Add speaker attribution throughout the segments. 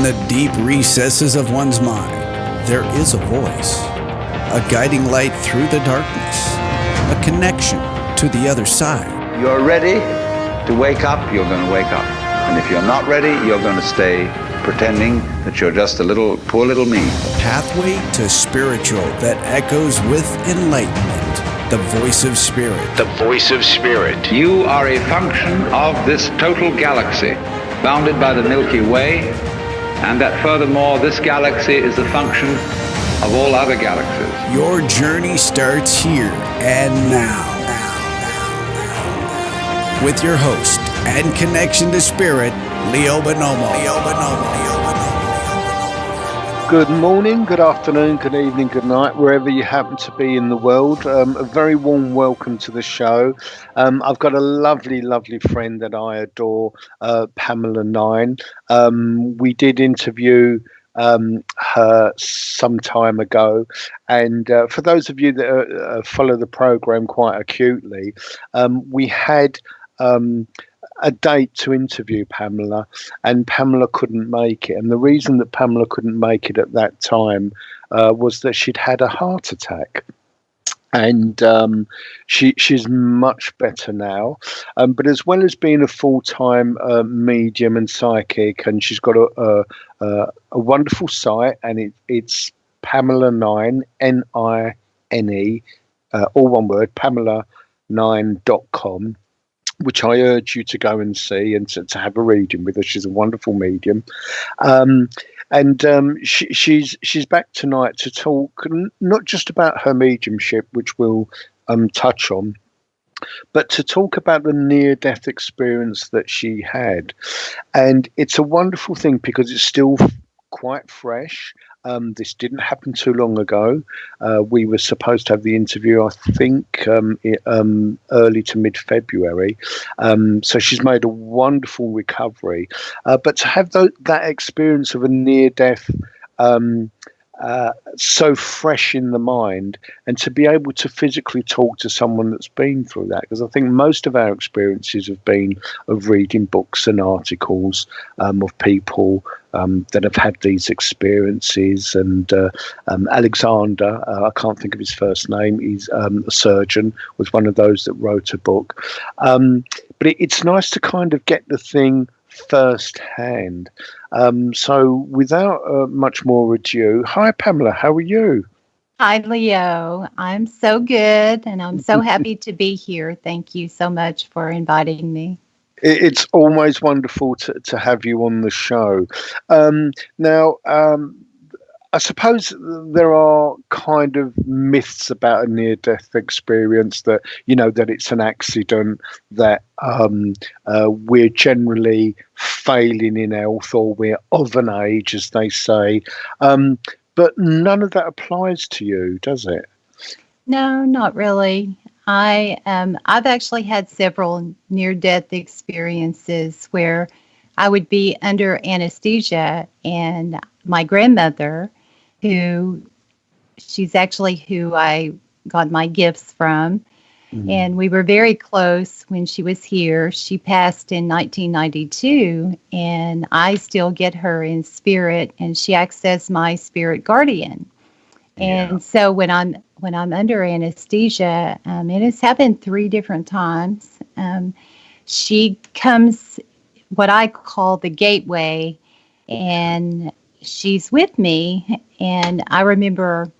Speaker 1: In the deep recesses of one's mind, there is a voice, a guiding light through the darkness, a connection to the other side.
Speaker 2: You're ready to wake up, you're going to wake up. And if you're not ready, you're going to stay pretending that you're just a poor little me.
Speaker 1: Pathway to spiritual that echoes with enlightenment. The voice of spirit.
Speaker 3: The voice of spirit.
Speaker 2: You are a function of this total galaxy, bounded by the Milky Way, and that furthermore, this galaxy is a function of all other galaxies.
Speaker 1: Your journey starts here and now. With your host and connection to spirit, Leo Bonomo.
Speaker 4: Good morning, good afternoon, good evening, good night, wherever you happen to be in the world. A very warm welcome to the show. I've got a lovely, lovely friend that I adore, Pamela Nine. We did interview her some time ago, and for those of you that follow the program quite acutely, we had a date to interview Pamela, and Pamela couldn't make it. And the reason that Pamela couldn't make it at that time was that she'd had a heart attack. And she's much better now. But as well as being a full-time medium and psychic, and she's got a wonderful site, and it's Pamela Nine, Nine, all one word, Pamela9.com. which I urge you to go and see and to have a reading with her. She's a wonderful medium. She's back tonight to talk not just about her mediumship, which we'll touch on, but to talk about the near-death experience that she had. And it's a wonderful thing because it's still quite fresh. This didn't happen too long ago. We were supposed to have the interview, I think, early to mid-February. So she's made a wonderful recovery. But to have that experience of a near-death so fresh in the mind, and to be able to physically talk to someone that's been through that, because I think most of our experiences have been of reading books and articles of people that have had these experiences. And Alexander, I can't think of his first name, he's a surgeon, was one of those that wrote a book. But it's nice to kind of get the thing firsthand. So without much more ado, hi Pamela, how are you?
Speaker 5: Hi Leo, I'm so good, and I'm so happy to be here. Thank you so much for inviting me.
Speaker 4: It's always wonderful to have you on the show. Now, I suppose there are kind of myths about a near-death experience that, that it's an accident, that we're generally failing in health, or we're of an age, as they say. But none of that applies to you, does it?
Speaker 5: No, not really. I've actually had several near-death experiences where I would be under anesthesia, and my grandmother, she's actually who I got my gifts from, and we were very close when she was here. She passed in 1992, and I still get her in spirit, and she acts as my spirit guardian. And so when I'm under anesthesia, and it's happened 3 different times, she comes what I call the gateway, and she's with me. And I remember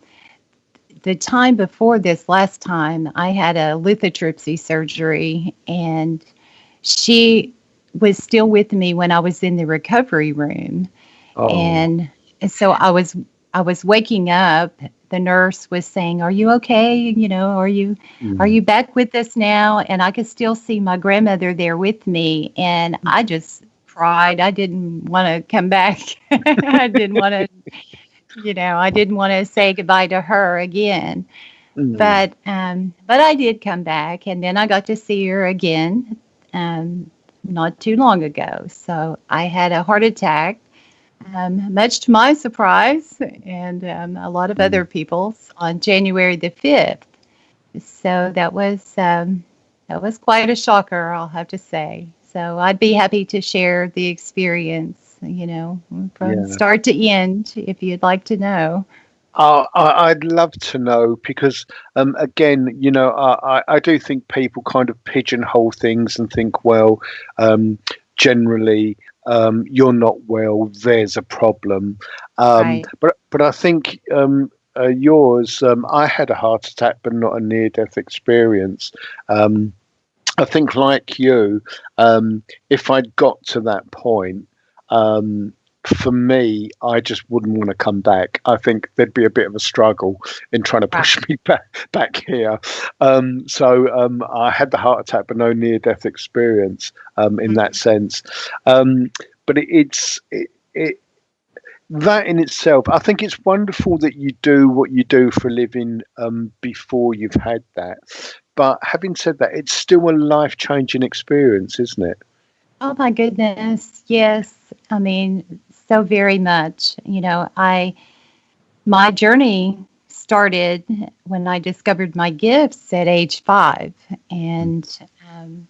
Speaker 5: the time before this last time, I had a lithotripsy surgery, and she was still with me when I was in the recovery room. Oh. And so I was waking up. The nurse was saying, "Are you okay? Are you back with us now?" And I could still see my grandmother there with me. And I just cried. I didn't want to come back. I didn't want to, I didn't want to say goodbye to her again. But I did come back, and then I got to see her again not too long ago. So I had a heart attack. Much to my surprise, and a lot of other people's, on January the 5th. So that was quite a shocker, I'll have to say. So I'd be happy to share the experience from
Speaker 4: Yeah.
Speaker 5: start to end, if you'd like to know.
Speaker 4: I'd love to know because, again, I do think people kind of pigeonhole things and think, well, um, generally, you're not well, there's a problem.
Speaker 5: Right.
Speaker 4: But I think yours, I had a heart attack, but not a near-death experience. Um, I think, like you, if I'd got to that point, um, for me, I just wouldn't want to come back. I think there'd be a bit of a struggle in trying to
Speaker 5: Right.
Speaker 4: push me back here. I had the heart attack, but no near death experience in that sense. But it that in itself, I think it's wonderful that you do what you do for a living before you've had that. But having said that, it's still a life changing experience, isn't it?
Speaker 5: Oh my goodness. Yes. I mean, so very much. My journey started when I discovered my gifts at age 5. And um,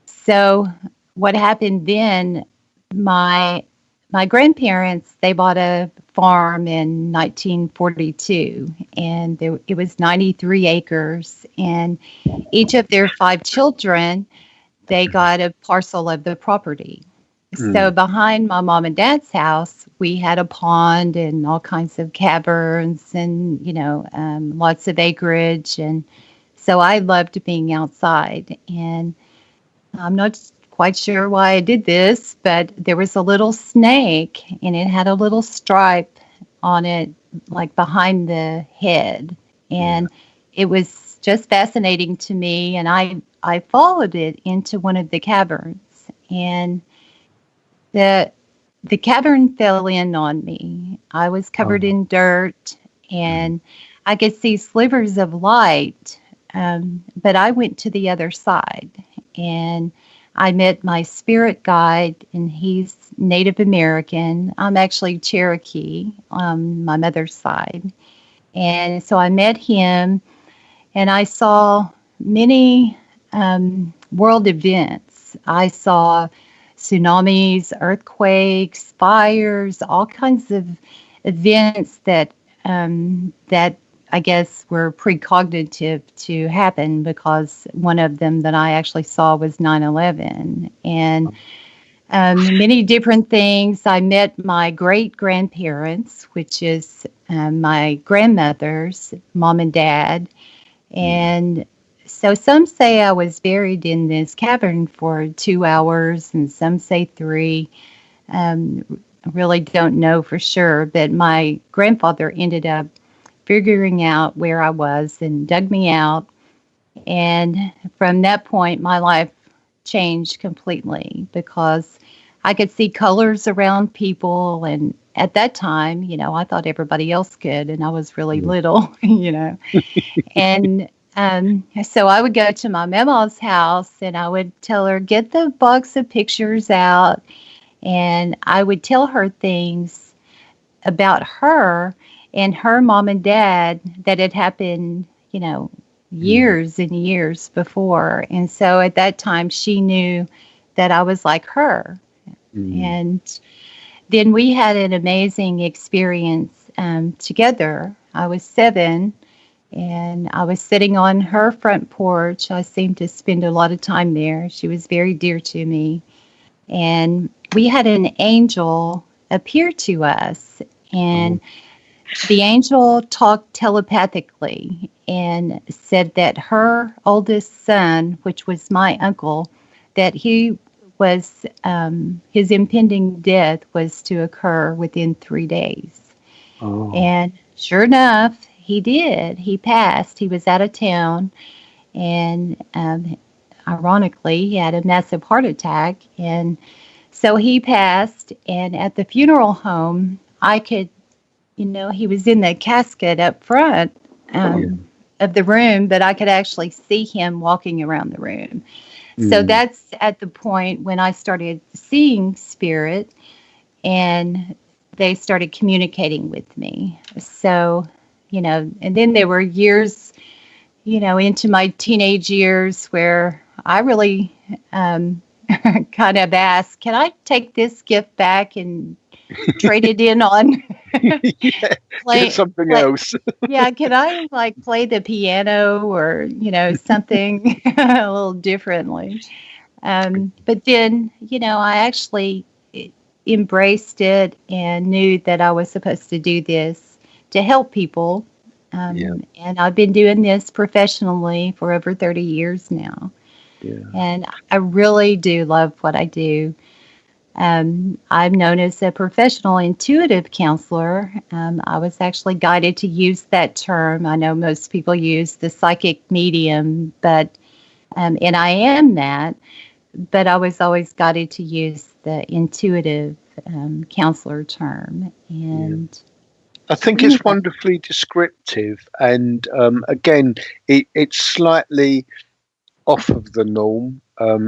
Speaker 5: so what happened then, my my grandparents, they bought a farm in 1942, and it was 93 acres, and each of their 5 children, they got a parcel of the property. So
Speaker 4: Mm,
Speaker 5: behind my mom and dad's house, we had a pond and all kinds of caverns and, lots of acreage. And so I loved being outside. And I'm not quite sure why I did this, but there was a little snake and it had a little stripe on it, like behind the head.
Speaker 4: yeah.
Speaker 5: And it was just fascinating to me. And I followed it into one of the caverns. And the the cavern fell in on me. I was covered
Speaker 4: Oh,
Speaker 5: in dirt,
Speaker 4: mm,
Speaker 5: and I could see slivers of light. But I went to the other side, and I met my spirit guide, and he's Native American. I'm actually Cherokee on my mother's side, and so I met him, and I saw many world events. I saw tsunamis, earthquakes, fires, all kinds of events that I guess were precognitive to happen, because one of them that I actually saw was 9/11, and many different things. I met my great grandparents, which is my grandmother's mom and dad,
Speaker 4: mm,
Speaker 5: and so some say I was buried in this cavern for 2 hours, and some say 3. Um, I really don't know for sure, but my grandfather ended up figuring out where I was and dug me out. And from that point, my life changed completely, because I could see colors around people. And at that time, I thought everybody else could, and I was really
Speaker 4: mm,
Speaker 5: little. And so I would go to my mama's house and I would tell her, get the box of pictures out. And I would tell her things about her and her mom and dad that had happened,
Speaker 4: mm,
Speaker 5: years and years before. And so at that time, she knew that I was like her.
Speaker 4: mm.
Speaker 5: And then we had an amazing experience together. I was 7, and I was sitting on her front porch. I seemed to spend a lot of time there. She was very dear to me. And we had an angel appear to us. And
Speaker 4: Oh,
Speaker 5: the angel talked telepathically and said that her oldest son, which was my uncle, that his impending death was to occur within 3 days.
Speaker 4: oh,
Speaker 5: And sure enough, he did. He passed. He was out of town, and ironically, he had a massive heart attack. And so he passed. And at the funeral home, I could, he was in the casket up front
Speaker 4: yeah.
Speaker 5: of the room, but I could actually see him walking around the room. So
Speaker 4: Mm,
Speaker 5: that's at the point when I started seeing spirit, and they started communicating with me. So, and then there were years, into my teenage years where I really kind of ask, can I take this gift back and trade it in on
Speaker 4: Yeah, get something
Speaker 5: play?
Speaker 4: else.
Speaker 5: Yeah, can I like play the piano or, something a little differently? But then, I actually embraced it and knew that I was supposed to do this to help people.
Speaker 4: Yeah,
Speaker 5: And I've been doing this professionally for over 30 years now.
Speaker 4: yeah,
Speaker 5: And I really do love what I do. I'm known as a professional intuitive counselor. I was actually guided to use that term. I know most people use the psychic medium, but and I am that. But I was always guided to use the intuitive counselor term.
Speaker 4: yeah.
Speaker 5: And
Speaker 4: I think
Speaker 5: yeah,
Speaker 4: it's wonderfully descriptive, and again, it's slightly off of the norm.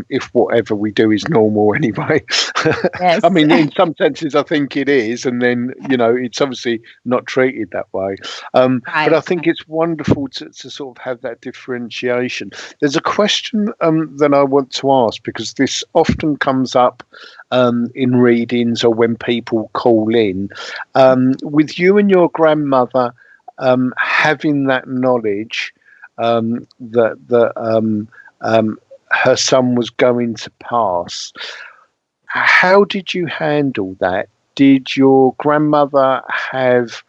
Speaker 4: If whatever we do is normal anyway. I
Speaker 5: yes,
Speaker 4: mean, in some senses, I think it is, and then it's obviously not treated that way. But I
Speaker 5: right.
Speaker 4: think it's wonderful to sort of have that differentiation. There's a question that I want to ask, because this often comes up in readings or when people call in. With you and your grandmother having that knowledge that her son was going to pass. How did you handle that? Did your grandmother have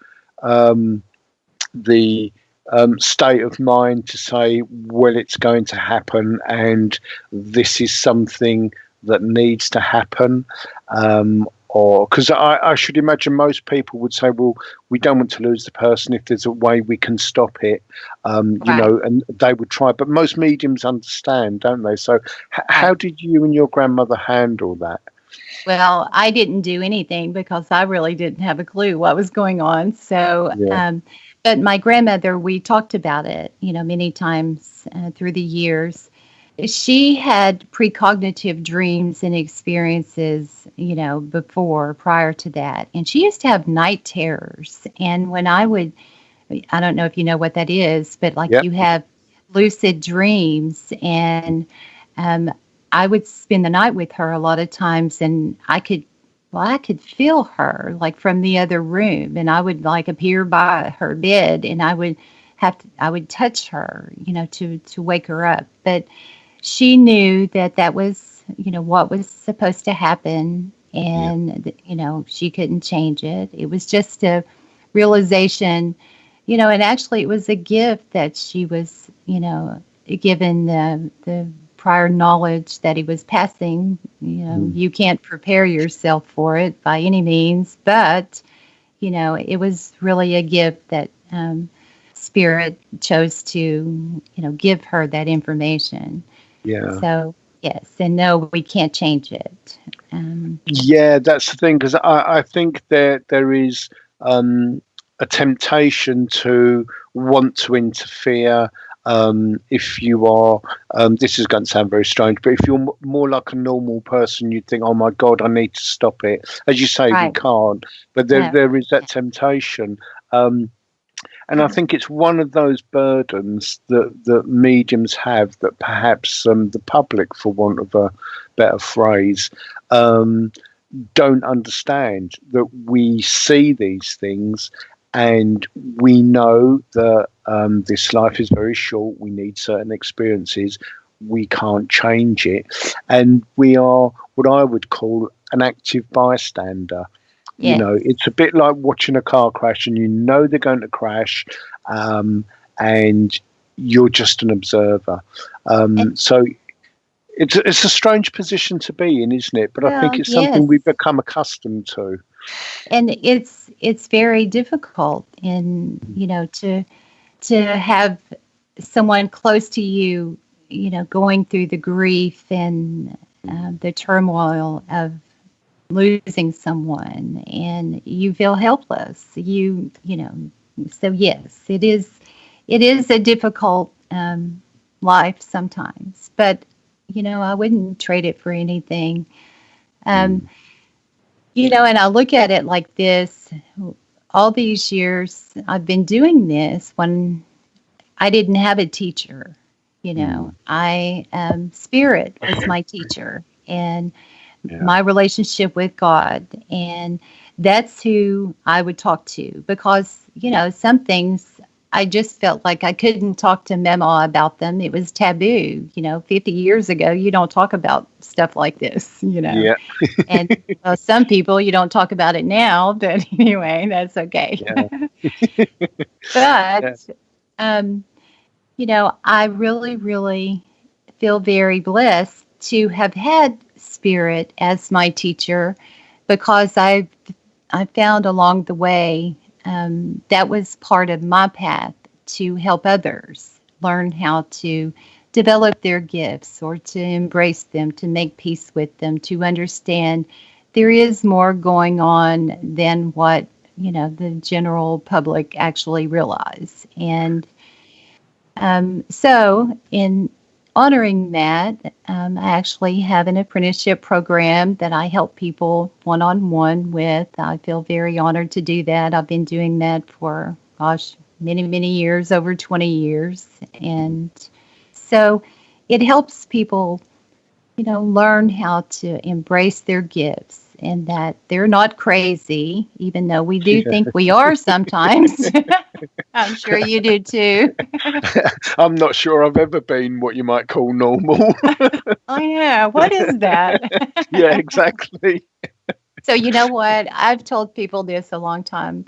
Speaker 4: the state of mind to say, well, it's going to happen and this is something that needs to happen? Or because I should imagine most people would say, well, we don't want to lose the person if there's a way we can stop it,
Speaker 5: Right.
Speaker 4: and they would try. But most mediums understand, don't they? So how
Speaker 5: Right.
Speaker 4: did you and your grandmother handle that?
Speaker 5: Well, I didn't do anything because I really didn't have a clue what was going on. So,
Speaker 4: Yeah,
Speaker 5: but my grandmother, we talked about it, many times through the years. She had precognitive dreams and experiences, before, prior to that. And she used to have night terrors. And when I don't know if you know what that is, but like
Speaker 4: yeah,
Speaker 5: you have lucid dreams. And I would spend the night with her a lot of times, and I could feel her like from the other room, and I would like appear by her bed, and I would touch her, to wake her up. But she knew that was, what was supposed to happen,
Speaker 4: yeah,
Speaker 5: and she couldn't change it. It was just a realization, and actually it was a gift that she was, given the prior knowledge that he was passing. You can't prepare yourself for it by any means, but it was really a gift that spirit chose to give her that information.
Speaker 4: yeah.
Speaker 5: So yes, and no, we can't change it.
Speaker 4: Yeah, that's the thing, because I think there is a temptation to want to interfere. If you are, this is going to sound very strange, but if you're more like a normal person, you'd think, "Oh my God, I need to stop it." As you say, we
Speaker 5: Right.
Speaker 4: can't, but
Speaker 5: No.
Speaker 4: there is that temptation. And I think it's one of those burdens that mediums have that perhaps the public, for want of a better phrase, don't understand, that we see these things and we know that this life is very short. We need certain experiences. We can't change it. And we are what I would call an active bystander.
Speaker 5: Yes.
Speaker 4: It's a bit like watching a car crash, and they're going to crash, and you're just an observer.
Speaker 5: And,
Speaker 4: So it's a strange position to be in, isn't it? But I think
Speaker 5: well,
Speaker 4: it's something
Speaker 5: yes.
Speaker 4: we've become accustomed to.
Speaker 5: And it's very difficult in, to have someone close to you, going through the grief and the turmoil of losing someone, and you feel helpless. So yes, it is a difficult life sometimes, but I wouldn't trade it for anything. Um, and I look at it like this: all these years I've been doing this when I didn't have a teacher. I Spirit was my teacher, and my relationship with God. And that's who I would talk to, because, some things I just felt like I couldn't talk to Mema about them. It was taboo. 50 years ago, you don't talk about stuff like this,
Speaker 4: Yeah.
Speaker 5: And some people, you don't talk about it now, but anyway, that's okay.
Speaker 4: Yeah.
Speaker 5: But, I really, really feel very blessed to have had Spirit as my teacher, because I found along the way that was part of my path to help others learn how to develop their gifts, or to embrace them, to make peace with them, to understand there is more going on than what the general public actually realize. And so in honoring that, I actually have an apprenticeship program that I help people one-on-one with. I feel very honored to do that. I've been doing that for, many, many years, over 20 years. And so it helps people, learn how to embrace their gifts, and that they're not crazy, even though we do think we are sometimes. I'm sure you do too.
Speaker 4: I'm not sure I've ever been what you might call normal.
Speaker 5: Oh, yeah. What is that?
Speaker 4: Yeah, exactly.
Speaker 5: So, you know what? I've told people this a long time.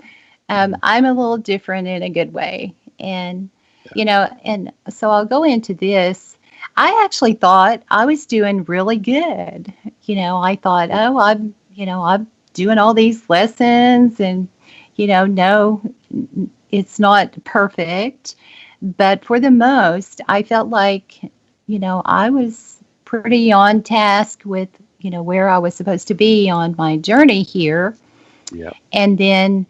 Speaker 5: I'm a little different in a good way. And, and so I'll go into this. I actually thought I was doing really good. I thought, I'm doing all these lessons, and, no, it's not perfect. But for the most, I felt like, I was pretty on task with, where I was supposed to be on my journey here.
Speaker 4: Yeah.
Speaker 5: And then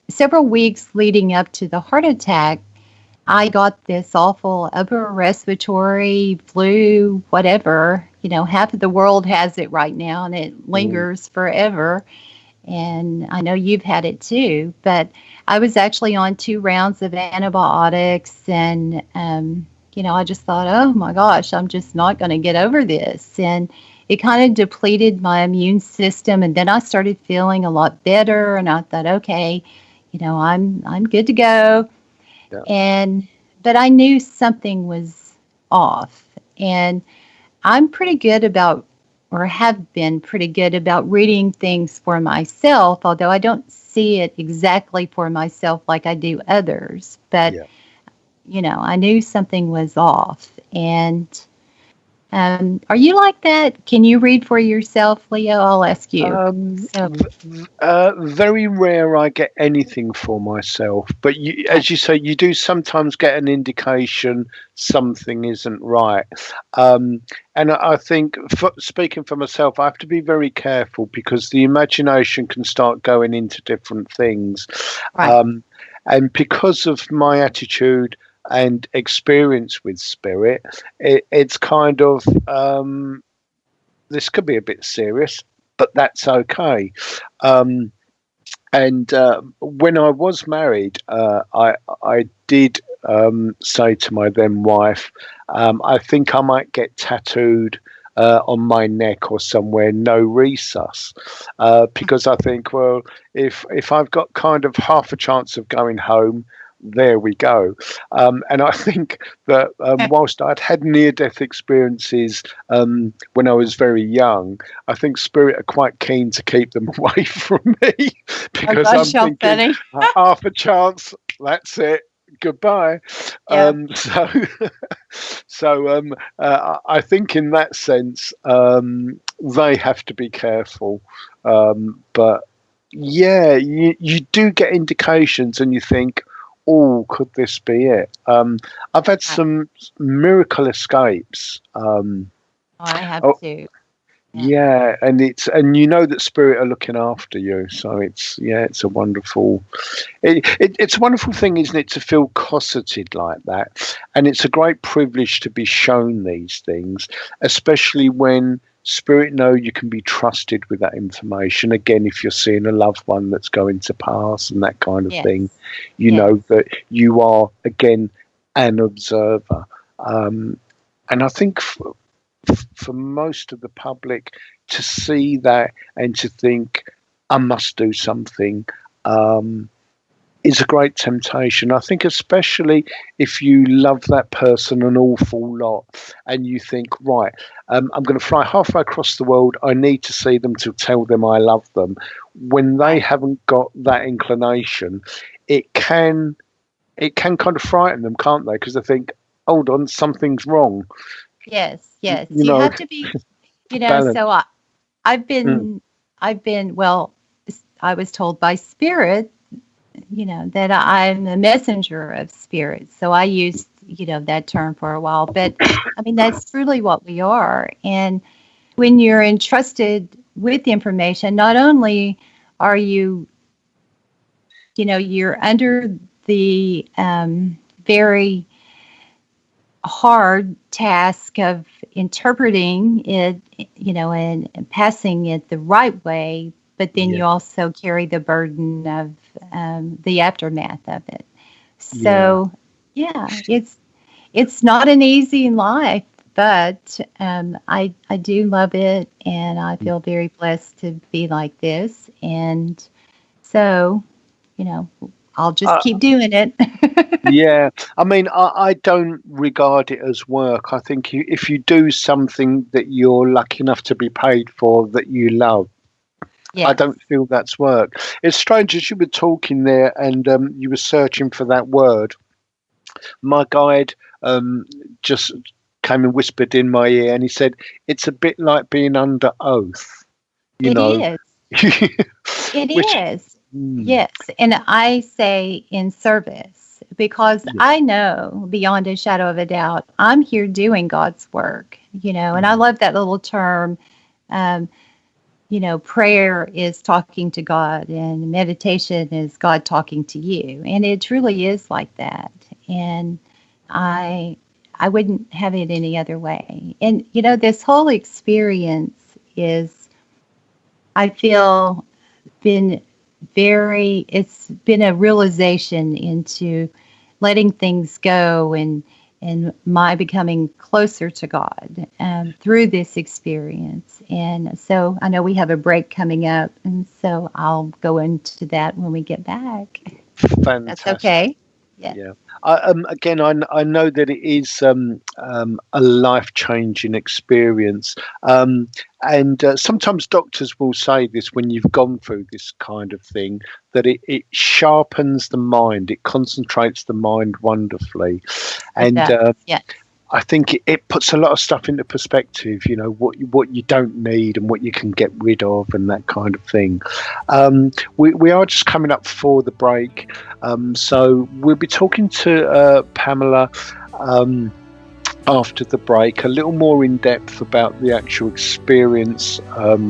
Speaker 5: several weeks leading up to the heart attack, I got this awful upper respiratory flu, whatever. Half of the world has it right now, and it lingers forever. And I know you've had it too, but I was actually on 2 rounds of antibiotics, and, I just thought, oh my gosh, I'm just not going to get over this. And it kind of depleted my immune system. And then I started feeling a lot better, and I thought, okay, I'm good to go.
Speaker 4: Yeah.
Speaker 5: But I knew something was off, and I'm pretty good about, or have been pretty good about, reading things for myself, although I don't see it exactly for myself like I do others. But, I knew something was off. And are you like that? Can you read for yourself, Leo? I'll ask you.
Speaker 4: Very rare I get anything for myself, but as you say, you do sometimes get an indication something isn't right. And I think, speaking for myself, I have to be very careful, because the imagination can start going into different things.
Speaker 5: Right.
Speaker 4: And because of my attitude and experience with Spirit, it's kind of, this could be a bit serious, but that's okay. And when I was married, I did say to my then wife, I think I might get tattooed on my neck or somewhere, no resus, because I think, well, if I've got kind of half a chance of going home, there we go. And I think that whilst I'd had near-death experiences when I was very young, I think Spirit are quite keen to keep them away from me, because I'm thinking, half a chance, that's it, goodbye.
Speaker 5: Yeah.
Speaker 4: So I think in that sense, they have to be careful. But yeah, you do get indications, and you think, oh, could this be it? I've had some miracle escapes.
Speaker 5: I have too.
Speaker 4: Yeah, and that Spirit are looking after you, so it's a wonderful, it's a wonderful thing, isn't it, to feel cosseted like that, and it's a great privilege to be shown these things, especially when Spirit know you can be trusted with that information. Again, if you're seeing a loved one that's going to pass and that kind of thing, you know that you are, again, an observer. And I think for for most of the public to see that and to think, I must do something, is a great temptation. I think especially if you love that person an awful lot and you think, right, I'm going to fly halfway across the world. I need to see them to tell them I love them. When they haven't got that inclination, it can kind of frighten them, can't they? Because they think, hold on, something's wrong.
Speaker 5: Yes.
Speaker 4: You
Speaker 5: have to be,
Speaker 4: balance.
Speaker 5: so I've been, well, I was told by Spirit, that I'm a messenger of Spirit. So I used, that term for a while. But I mean, that's truly what we are. And when you're entrusted with information, not only are you, you're under the very hard task of interpreting it, and passing it the right way, but then you also carry the burden of the aftermath of it. So, it's not an easy life, but I do love it, and I feel very blessed to be like this. And so, I'll just keep doing it.
Speaker 4: Yeah, I mean, I don't regard it as work. I think if you do something that you're lucky enough to be paid for that you love, I don't feel that's work. It's strange, as you were talking there and you were searching for that word. My guide just came and whispered in my ear, and he said, it's a bit like being under oath.
Speaker 5: It is. Yes. And I say in service, because I know beyond a shadow of a doubt, I'm here doing God's work, and I love that little term. Prayer is talking to God, and meditation is God talking to you. And it truly is like that. And I wouldn't have it any other way. And, this whole experience is, I feel, it's been a realization into letting things go and my becoming closer to God through this experience. And so I know we have a break coming up, and so I'll go into that when we get back.
Speaker 4: Fantastic.
Speaker 5: That's okay.
Speaker 4: Yeah. Again, I know that it is a life-changing experience. And sometimes doctors will say this when you've gone through this kind of thing, that it sharpens the mind, it concentrates the mind wonderfully. And I think it puts a lot of stuff into perspective, what you don't need and what you can get rid of and that kind of thing. We are just coming up for the break. So we'll be talking to Pamela after the break, a little more in depth about the actual experience of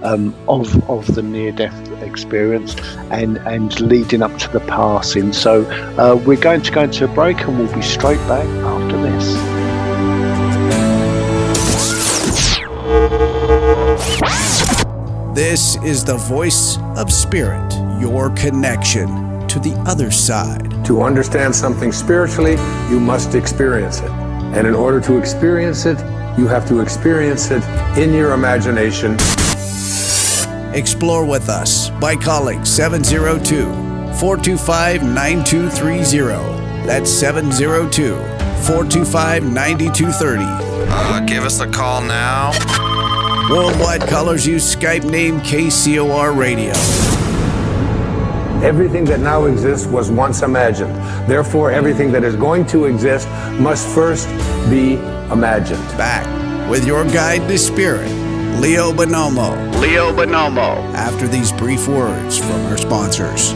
Speaker 4: the near-death experience and leading up to the passing. So we're going to go into a break, and we'll be straight back after this.
Speaker 1: This is the voice of Spirit, your connection to the other side.
Speaker 3: To understand something spiritually, you must experience it. And in order to experience it, you have to experience it in your imagination.
Speaker 1: Explore with us by calling 702-425-9230. That's 702-425-9230.
Speaker 6: Give us a call now.
Speaker 1: Worldwide callers use Skype name KCOR Radio.
Speaker 3: Everything that now exists was once imagined. Therefore, everything that is going to exist must first be imagined.
Speaker 1: Back with your guide to spirit, Leo Bonomo. After these brief words from our sponsors.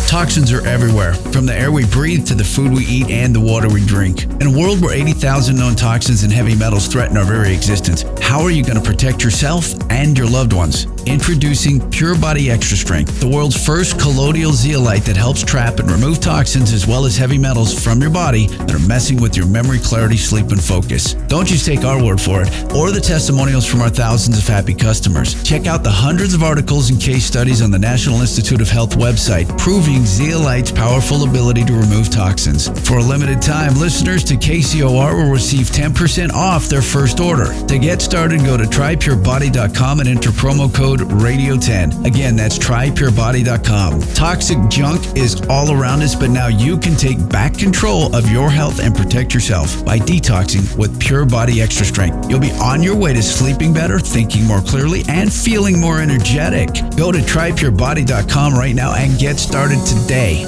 Speaker 7: Toxins are everywhere, from the air we breathe to the food we eat and the water we drink. In a world where 80,000 known toxins and heavy metals threaten our very existence, how are you going to protect yourself and your loved ones? Introducing Pure Body Extra Strength, the world's first colloidal zeolite that helps trap and remove toxins as well as heavy metals from your body that are messing with your memory, clarity, sleep, and focus. Don't just take our word for it or the testimonials from our thousands of happy customers. Check out the hundreds of articles and case studies on the National Institute of Health website proving zeolite's powerful ability to remove toxins. For a limited time, listeners to KCOR will receive 10% off their first order. To get started, go to trypurebody.com and enter promo code RADIO10. Again, that's trypurebody.com. Toxic junk is all around us, but now you can take back control of your health and protect yourself by detoxing with Pure Body Extra Strength. You'll be on your way to sleeping better, thinking more clearly, and feeling more energetic. Go to trypurebody.com right now and get started today.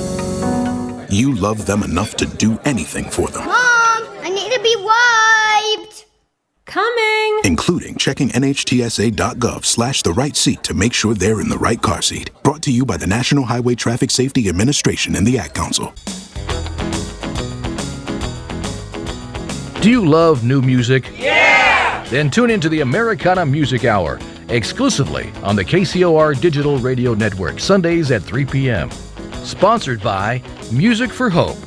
Speaker 6: You love them enough to do anything for them.
Speaker 8: Mom, I need to be wiped.
Speaker 9: Coming!
Speaker 6: Including checking nhtsa.gov/the right seat to make sure they're in the right car seat. Brought to you by the National Highway Traffic Safety Administration and the Ad Council.
Speaker 10: Do you love new music? Yeah! Then tune into the Americana Music Hour, exclusively on the KCOR Digital Radio Network, Sundays at 3 p.m. Sponsored by Music for Hope.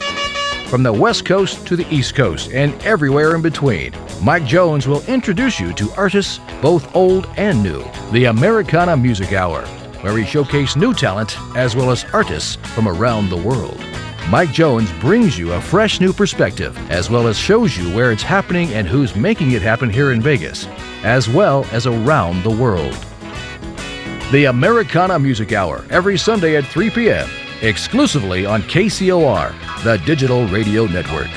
Speaker 10: From the West Coast to the East Coast and everywhere in between, Mike Jones will introduce you to artists both old and new. The Americana Music Hour, where we showcase new talent as well as artists from around the world. Mike Jones brings you a fresh new perspective, as well as shows you where it's happening and who's making it happen here in Vegas, as well as around the world. The Americana Music Hour, every Sunday at 3 p.m., exclusively on KCOR, the Digital Radio Network.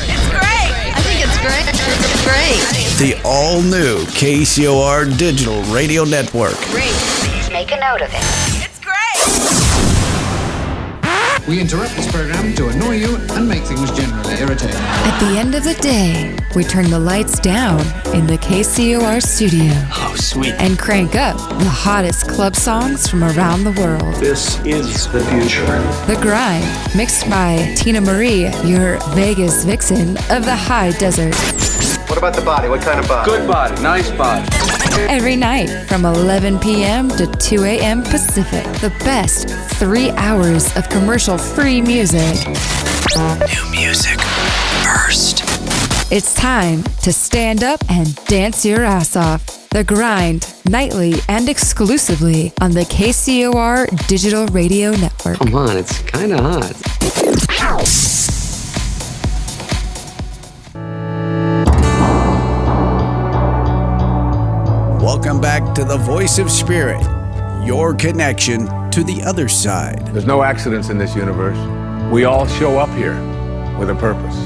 Speaker 9: It's great! I think it's great. It's great.
Speaker 1: The all-new KCOR Digital Radio Network.
Speaker 9: Great.
Speaker 8: Please make a note of it.
Speaker 9: It's great!
Speaker 11: We interrupt this program to annoy you and make things generally irritating.
Speaker 12: At the end of the day, we turn the lights down in the KCOR studio.
Speaker 11: Oh, sweet.
Speaker 12: And crank up the hottest club songs from around the world.
Speaker 11: This is the future.
Speaker 12: The Grind, mixed by Tina Marie, your Vegas vixen of the high desert.
Speaker 11: What about the body? What kind of body? Good body. Nice body.
Speaker 12: Every night from 11 p.m. to 2 a.m. Pacific. The best 3 hours of commercial-free music.
Speaker 7: New music first.
Speaker 12: It's time to stand up and dance your ass off. The Grind, nightly and exclusively on the KCOR Digital Radio Network.
Speaker 11: Come on, it's kind of hot.
Speaker 1: Welcome back to the Voice of Spirit, your connection to the other side.
Speaker 3: There's no accidents in this universe. We all show up here with a purpose.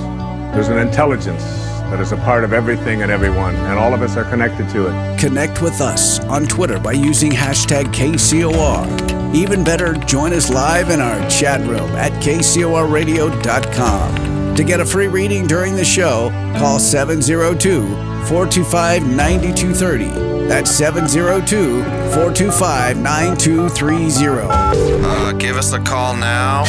Speaker 3: There's an intelligence that is a part of everything and everyone, and all of us are connected to it.
Speaker 1: Connect with us on Twitter by using hashtag KCOR. Even better, join us live in our chat room at kcorradio.com. To get a free reading during the show, call 702-425-9230. That's 702-425-9230.
Speaker 13: Give us a call now.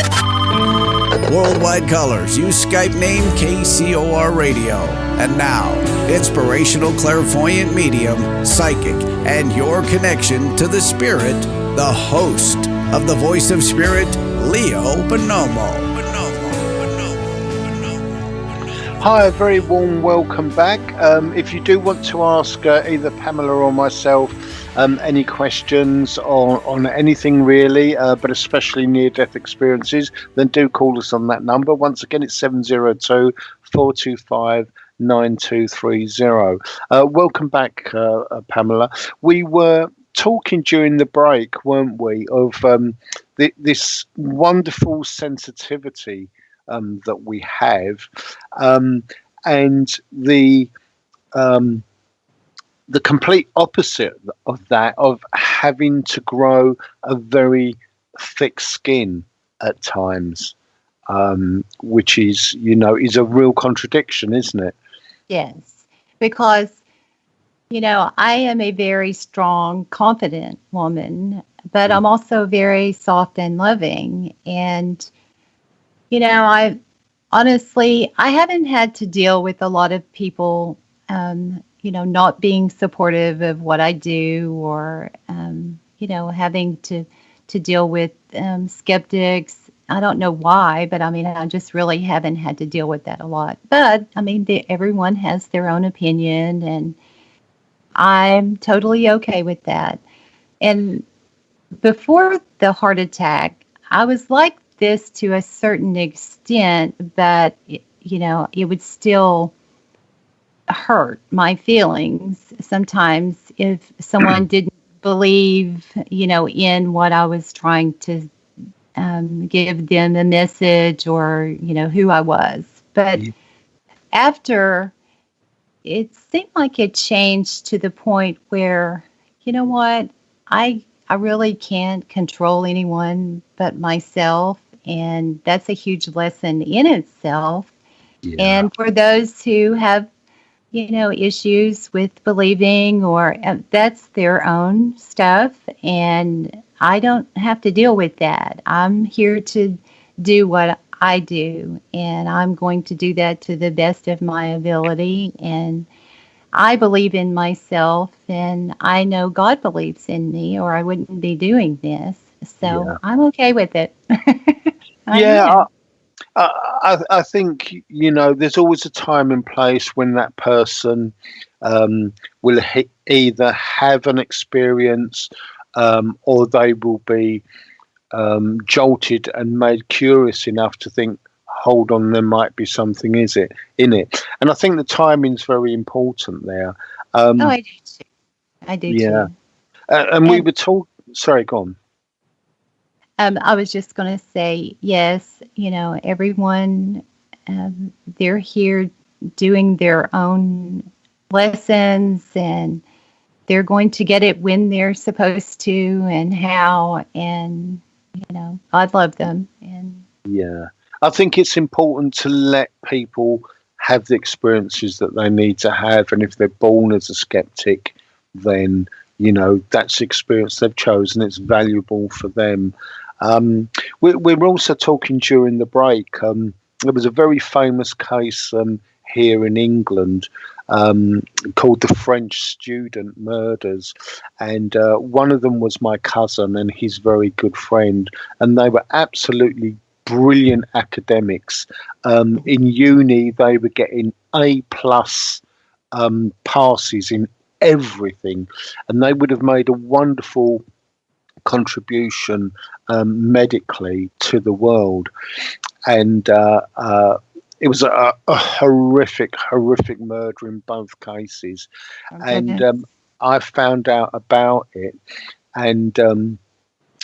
Speaker 1: Worldwide callers, use Skype name KCOR Radio. And now, inspirational clairvoyant medium, psychic, and your connection to the spirit, the host of the Voice of Spirit, Leo Bonomo.
Speaker 4: Hi, a very warm welcome back. If you do want to ask either Pamela or myself any questions on anything really, but especially near-death experiences, then do call us on that number. Once again, it's 702-425-9230. Welcome back, Pamela. We were talking during the break, weren't we, of this wonderful sensitivity that we have, and the complete opposite of that, of having to grow a very thick skin at times, which is, is a real contradiction, isn't it?
Speaker 5: Yes, because, I am a very strong, confident woman, but I'm also very soft and loving. And I haven't had to deal with a lot of people not being supportive of what I do, or, having to deal with skeptics. I don't know why, but I mean, I just really haven't had to deal with that a lot. But I mean, everyone has their own opinion, and I'm totally okay with that. And before the heart attack, I was like this to a certain extent, but it would still hurt my feelings sometimes if someone didn't believe, in what I was trying to give them a message, or, who I was. But after, it seemed like it changed to the point where, you know what, I really can't control anyone but myself. And that's a huge lesson in itself. Yeah. And for those who have, issues with believing, or that's their own stuff. And I don't have to deal with that. I'm here to do what I do, and I'm going to do that to the best of my ability. And I believe in myself, and I know God believes in me, or I wouldn't be doing this. So I'm okay with it.
Speaker 4: I think, there's always a time and place when that person will either have an experience, or they will be jolted and made curious enough to think, hold on, there might be something in it. And I think the timing's very important there.
Speaker 5: I do too. I do too.
Speaker 4: And we were told, sorry, go on.
Speaker 5: I was just going to say, yes, everyone, they're here doing their own lessons, and they're going to get it when they're supposed to and how, and, God love them. And
Speaker 4: I think it's important to let people have the experiences that they need to have. And if they're born as a skeptic, then, that's the experience they've chosen. It's valuable for them. We were also talking during the break. There was a very famous case here in England called the French student murders, and one of them was my cousin and his very good friend, and they were absolutely brilliant academics. In uni, they were getting A+ passes in everything, and they would have made a wonderful contribution medically to the world. And it was a horrific murder in both cases. And I found out about it, and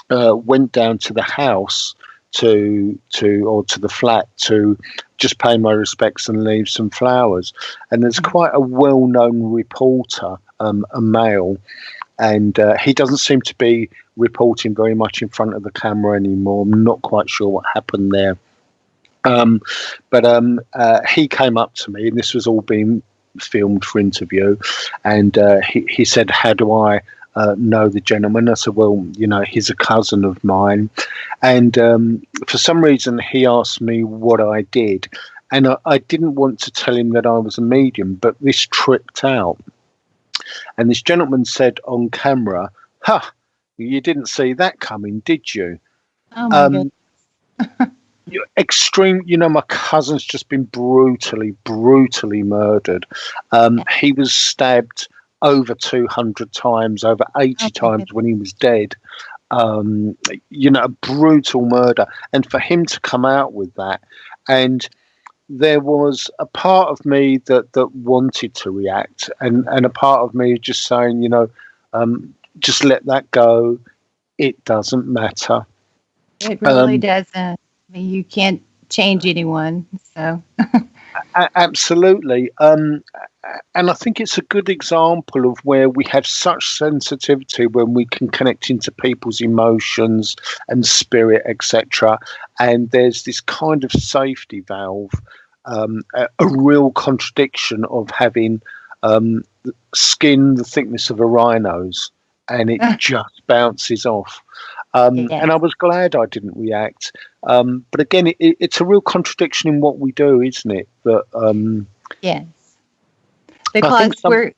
Speaker 4: went down to the house to the flat to just pay my respects and leave some flowers. And there's quite a well-known reporter, a male, and he doesn't seem to be reporting very much in front of the camera anymore. I'm not quite sure what happened there. But he came up to me, and this was all being filmed for interview, and he said, how do I know the gentleman? I said, well, he's a cousin of mine. And for some reason, he asked me what I did. And I didn't want to tell him that I was a medium, but this tripped out. And this gentleman said on camera, you didn't see that coming, did you?
Speaker 5: Oh, my goodness.
Speaker 4: Extreme, my cousin's just been brutally murdered. He was stabbed over 200 times, over 80 times when he was dead. A brutal murder. And for him to come out with that, and there was a part of me that wanted to react, and a part of me just saying, just let that go. It doesn't matter.
Speaker 5: It really doesn't. I mean, you can't change anyone. So
Speaker 4: absolutely. And I think it's a good example of where we have such sensitivity when we can connect into people's emotions and spirit, etc. And there's this kind of safety valve, a real contradiction of having skin the thickness of a rhino's, and it just bounces off. And I was glad I didn't react. But again, it's a real contradiction in what we do, isn't it? That
Speaker 5: yes. because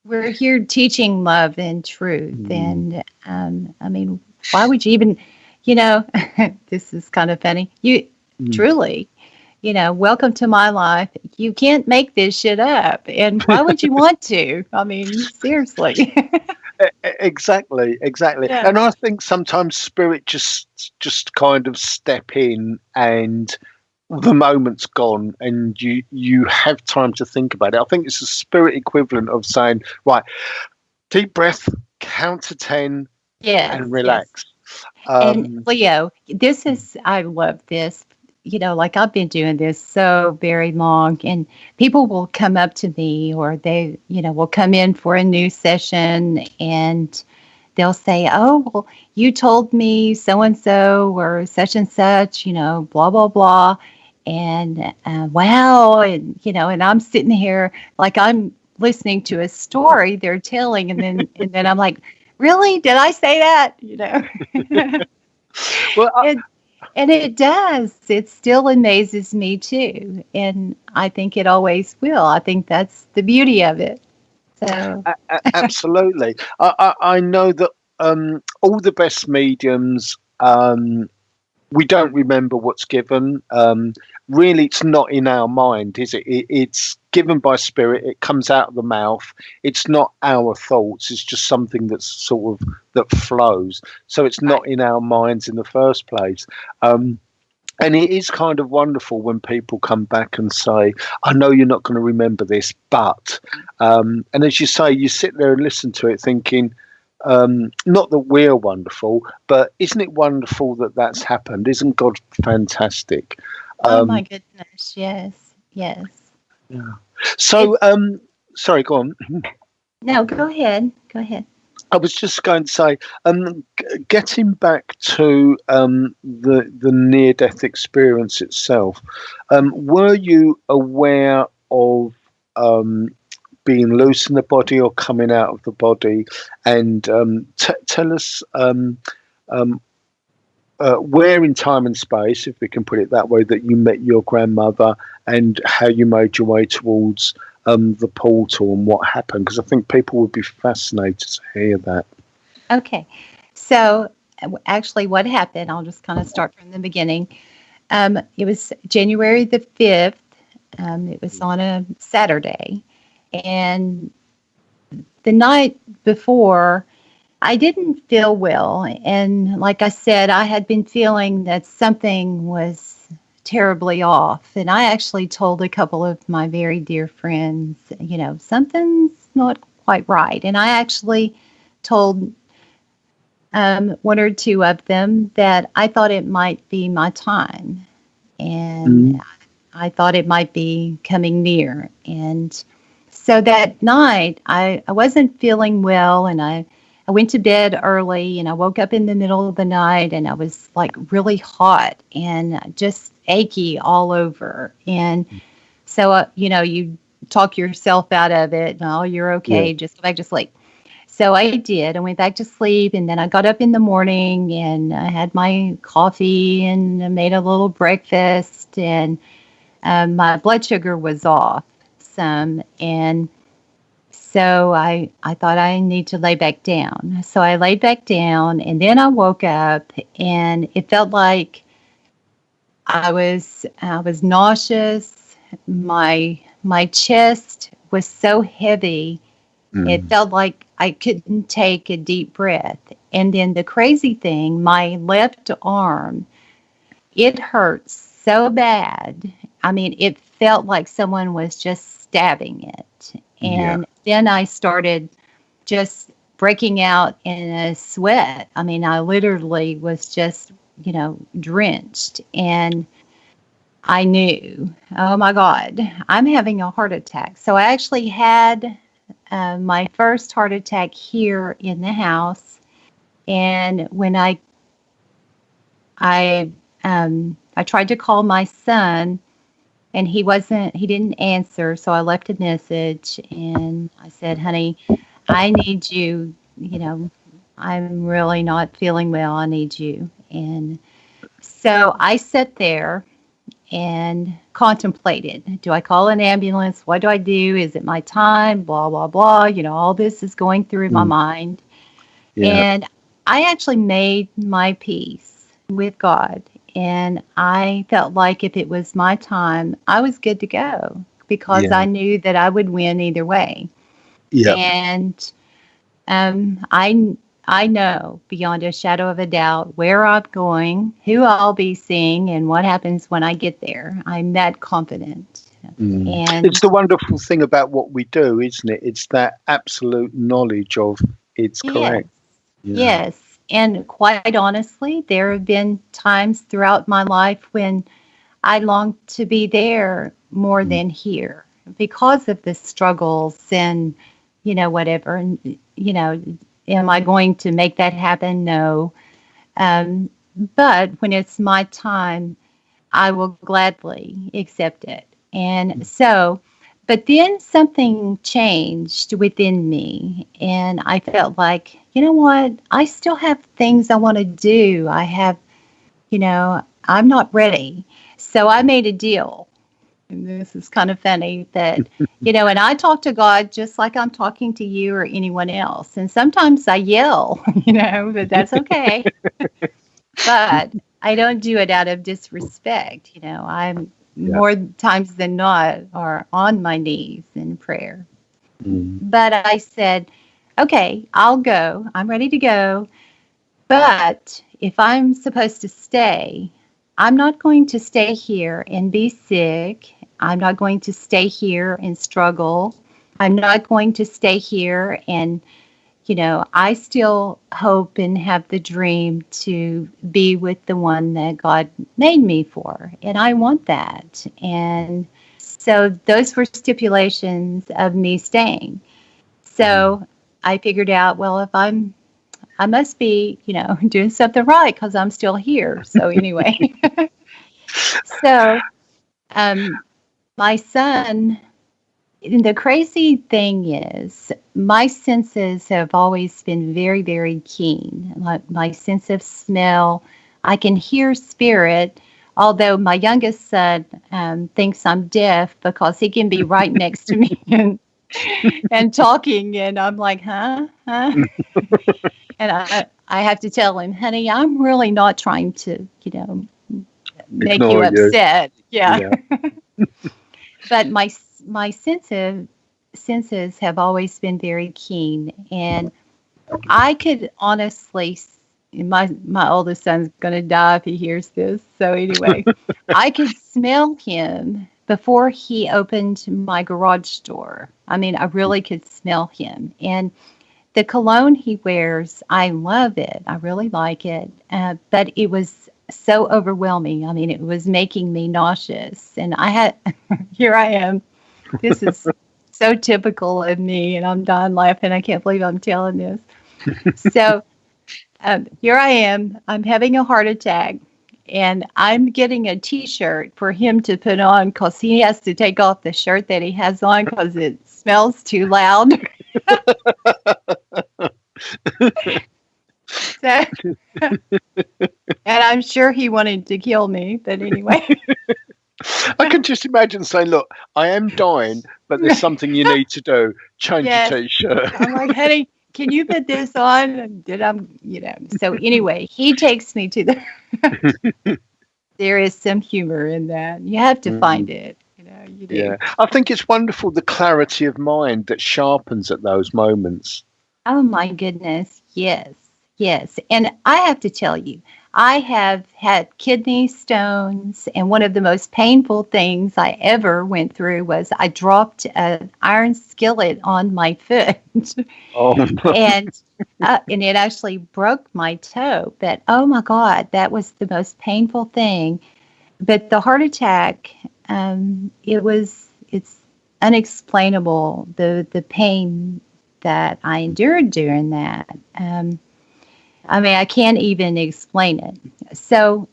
Speaker 5: we're here teaching love and truth. And I mean, why would you even, this is kind of funny. You truly, welcome to my life. You can't make this shit up. And why would you want to? I mean, seriously.
Speaker 4: Exactly.
Speaker 5: Yeah.
Speaker 4: And I think sometimes spirit just kind of step in, and the moment's gone, and you have time to think about it. I think it's the spirit equivalent of saying, right, deep breath, count to 10, and relax.
Speaker 5: And Leo, I love this. Like I've been doing this so very long, and people will come up to me, or they, will come in for a new session, and they'll say, "Oh, well, you told me so and so or such and such, blah blah blah," and wow, and I'm sitting here like I'm listening to a story they're telling, and then I'm like, "Really? Did I say that?"
Speaker 4: Well,
Speaker 5: And it does. It still amazes me too. And I think it always will. I think that's the beauty of it. So
Speaker 4: absolutely. I know that all the best mediums, we don't remember what's given. Really, it's not in our mind, is it? It's given by spirit. It comes out of the mouth. It's not our thoughts. It's just something that's sort of that flows. So it's not in our minds in the first place. And it is kind of wonderful when people come back and say, "I know you're not going to remember this, but," and as you say, you sit there and listen to it, thinking, not that we're wonderful, but isn't it wonderful that that's happened? Isn't God fantastic?
Speaker 5: oh my goodness, yes.
Speaker 4: Yeah. So, sorry, go on.
Speaker 5: No, go ahead.
Speaker 4: I was just going to say, getting back to the near-death experience itself, were you aware of being loose in the body or coming out of the body? And tell us where in time and space, if we can put it that way, that you met your grandmother, and how you made your way towards the portal and what happened, because I think people would be fascinated to hear that.
Speaker 5: Okay. So actually what happened, I'll just kind of start from the beginning. It was January the 5th. It was on a Saturday. And the night before, I didn't feel well. And like I said, I had been feeling that something was terribly off. And I actually told a couple of my very dear friends, something's not quite right. And I actually told one or two of them that I thought it might be my time. And I thought it might be coming near. And so that night, I wasn't feeling well, and I went to bed early, and I woke up in the middle of the night, and I was like really hot and just achy all over. And so, you talk yourself out of it. Oh, you're okay. Yeah. Just go back to sleep. So I did. I went back to sleep, and then I got up in the morning, and I had my coffee, and I made a little breakfast, and my blood sugar was off some. And so I thought I need to lay back down. So I laid back down, and then I woke up, and it felt like I was nauseous. My chest was so heavy. It felt like I couldn't take a deep breath. And then the crazy thing, my left arm, it hurt so bad. I mean, it felt like someone was just stabbing it. And then I started just breaking out in a sweat. I mean, I literally was just, drenched. And I knew, oh my God, I'm having a heart attack. So I actually had my first heart attack here in the house. And when I tried to call my son, and he didn't answer. So I left a message, and I said, honey, I need you, I'm really not feeling well. I need you. And so I sat there, and contemplated. Do I call an ambulance? What do I do? Is it my time? Blah, blah, blah. All this is going through my mind.
Speaker 4: Yeah.
Speaker 5: And I actually made my peace with God. And I felt like if it was my time, I was good to go because I knew that I would win either way.
Speaker 4: Yeah.
Speaker 5: And I know beyond a shadow of a doubt where I'm going, who I'll be seeing, and what happens when I get there. I'm that confident. And
Speaker 4: it's the wonderful thing about what we do, isn't it? It's that absolute knowledge of it's correct.
Speaker 5: Yes. And quite honestly, there have been times throughout my life when I longed to be there more than here because of the struggles and, whatever. And, am I going to make that happen? No. But when it's my time, I will gladly accept it. And so, but then something changed within me, and I felt like, you know what? I still have things I want to do. I have, I'm not ready. So I made a deal. And this is kind of funny that, and I talk to God just like I'm talking to you or anyone else. And sometimes I yell, but that's okay. But I don't do it out of disrespect. I'm more times than not are on my knees in prayer. But I said, okay, I'll go. I'm ready to go. But if I'm supposed to stay, I'm not going to stay here and be sick. I'm not going to stay here and struggle. I'm not going to stay here and, I still hope and have the dream to be with the one that God made me for. And I want that. And so those were stipulations of me staying. So I figured out, well, if I must be, doing something right because I'm still here. So anyway, so my son, the crazy thing is my senses have always been very, very keen. Like my sense of smell, I can hear spirit, although my youngest son thinks I'm deaf because he can be right next to me and talking. And I'm like, huh? And I have to tell him, honey, I'm really not trying to, make you upset. Yeah. But my senses have always been very keen. And I could honestly, my oldest son's going to die if he hears this. So anyway, I could smell him before he opened my garage door. I mean, I really could smell him. And the cologne he wears, I love it. I really like it. But it was so overwhelming. I mean, it was making me nauseous. And here I am. This is so typical of me. And I'm dying laughing. I can't believe I'm telling this. So here I am. I'm having a heart attack. And I'm getting a T-shirt for him to put on because he has to take off the shirt that he has on because it smells too loud. So, and I'm sure he wanted to kill me, but anyway.
Speaker 4: I can just imagine saying, look, I am dying, but there's something you need to do. Change your T-shirt.
Speaker 5: I'm like, honey, can you put this on? So anyway, he takes me to the, there is some humor in that. You have to find it. You do.
Speaker 4: Yeah. I think it's wonderful, the clarity of mind that sharpens at those moments.
Speaker 5: Oh my goodness. Yes. Yes. And I have to tell you, I have had kidney stones, and one of the most painful things I ever went through was I dropped an iron skillet on my foot.
Speaker 4: Oh.
Speaker 5: And it actually broke my toe. But oh my God, that was the most painful thing. But the heart attack, it's unexplainable, the pain that I endured during that. I mean, I can't even explain it. So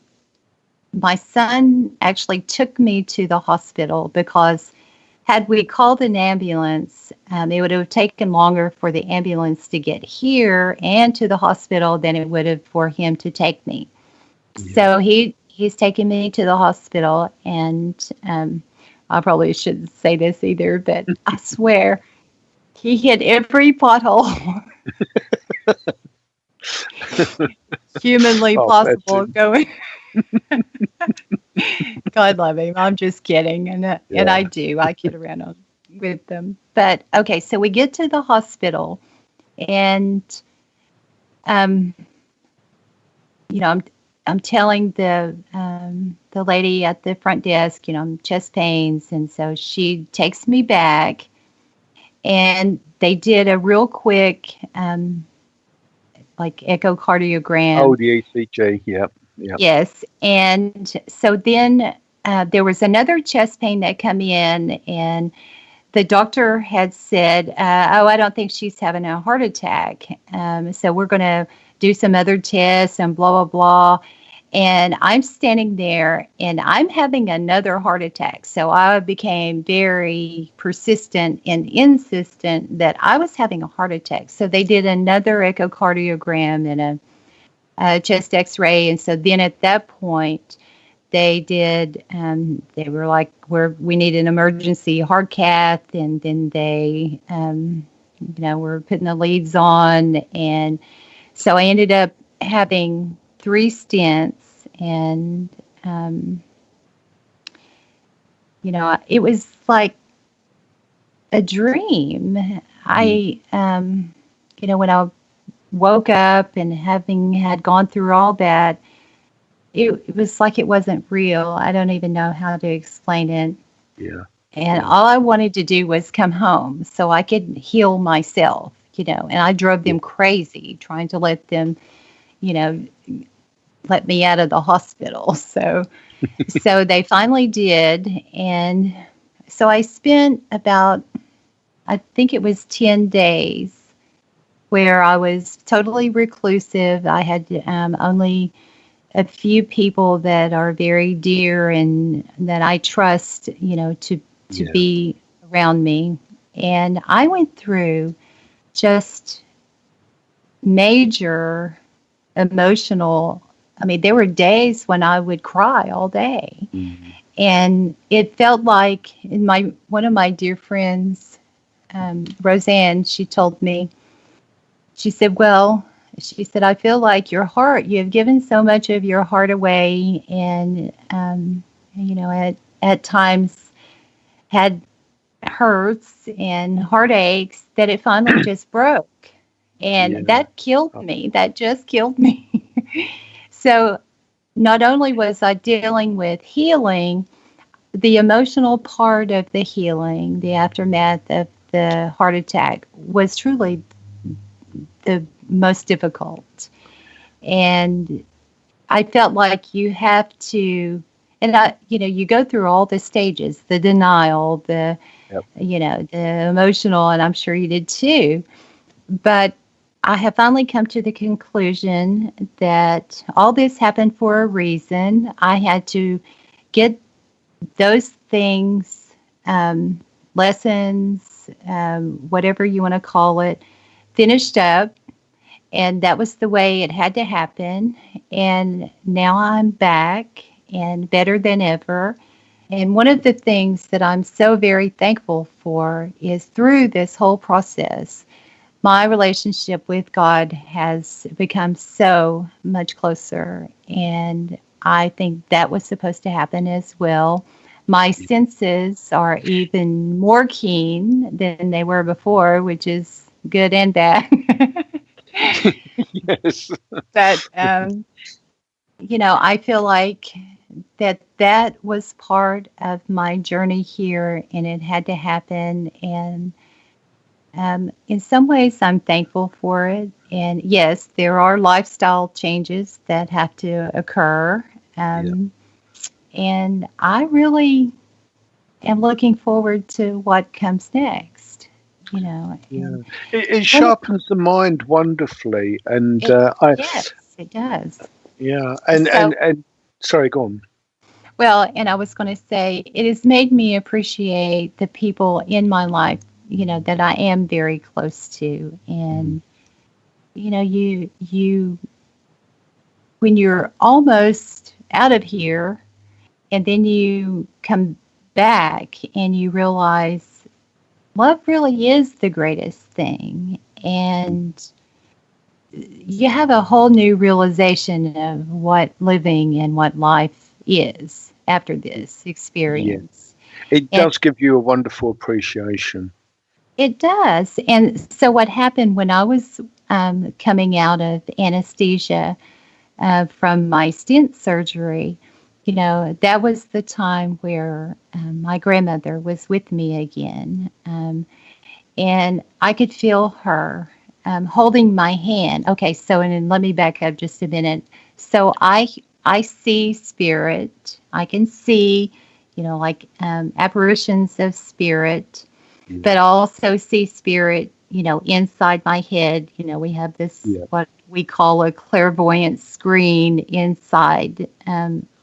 Speaker 5: my son actually took me to the hospital because had we called an ambulance, it would have taken longer for the ambulance to get here and to the hospital than it would have for him to take me. Yeah. So he he's taken me to the hospital, and I probably shouldn't say this either, but I swear he hit every pothole humanly possible going. God love him. I'm just kidding. And I do. I kid around with them. But okay, so we get to the hospital, and I'm telling the lady at the front desk, chest pains, and so she takes me back, and they did a real quick like echocardiogram.
Speaker 4: Oh, the ECG. Yep.
Speaker 5: Yes, and so then there was another chest pain that come in, and the doctor had said, "Oh, I don't think she's having a heart attack. So we're going to do some other tests and blah blah blah." And I'm standing there, and I'm having another heart attack. So I became very persistent and insistent that I was having a heart attack. So they did another echocardiogram and a chest X-ray, and so then at that point, they did. They were like, we need an emergency heart cath," and then they, were putting the leads on, and so I ended up having 3 stents, and it was like a dream. I, when I woke up and having had gone through all that, it was like it wasn't real. I don't even know how to explain it.
Speaker 4: Yeah.
Speaker 5: And all I wanted to do was come home so I could heal myself, and I drove them crazy trying to let them, let me out of the hospital. So they finally did. And so I spent about, I think it was 10 days where I was totally reclusive. I had only a few people that are very dear and that I trust, to be around me. And I went through just major emotional, there were days when I would cry all day. Mm-hmm. And it felt like one of my dear friends, Roseanne, she told me, she said, I feel like your heart, you have given so much of your heart away, and, at times had hurts and heartaches that it finally just broke. And that killed me. That just killed me. So not only was I dealing with healing, the emotional part of the healing, the aftermath of the heart attack, was truly the most difficult. And I felt like you have to, and you go through all the stages, the denial, the emotional, and I'm sure you did too. But I have finally come to the conclusion that all this happened for a reason. I had to get those things, lessons, whatever you want to call it, finished up. And that was the way it had to happen. And now I'm back and better than ever. And one of the things that I'm so very thankful for is through this whole process, my relationship with God has become so much closer. And I think that was supposed to happen as well. My senses are even more keen than they were before, which is good and bad.
Speaker 4: Yes.
Speaker 5: But, I feel like that was part of my journey here, and it had to happen. And in some ways, I'm thankful for it. And yes, there are lifestyle changes that have to occur. And I really am looking forward to what comes next.
Speaker 4: It sharpens the mind wonderfully, and
Speaker 5: yes, it does.
Speaker 4: Yeah, and sorry, go on.
Speaker 5: Well, and I was going to say, it has made me appreciate the people in my life, that I am very close to, and you when you're almost out of here, and then you come back and you realize love really is the greatest thing. And you have a whole new realization of what living and what life is after this experience.
Speaker 4: Yeah. It does give you a wonderful appreciation.
Speaker 5: It does. And so what happened when I was coming out of anesthesia from my stent surgery, you know, that was the time where my grandmother was with me again. And I could feel her holding my hand. Okay, so and then let me back up just a minute. So I see spirit. I can see, you know, like apparitions of spirit, but also see spirit, you know, inside my head. You know, we have this what we call a clairvoyant screen inside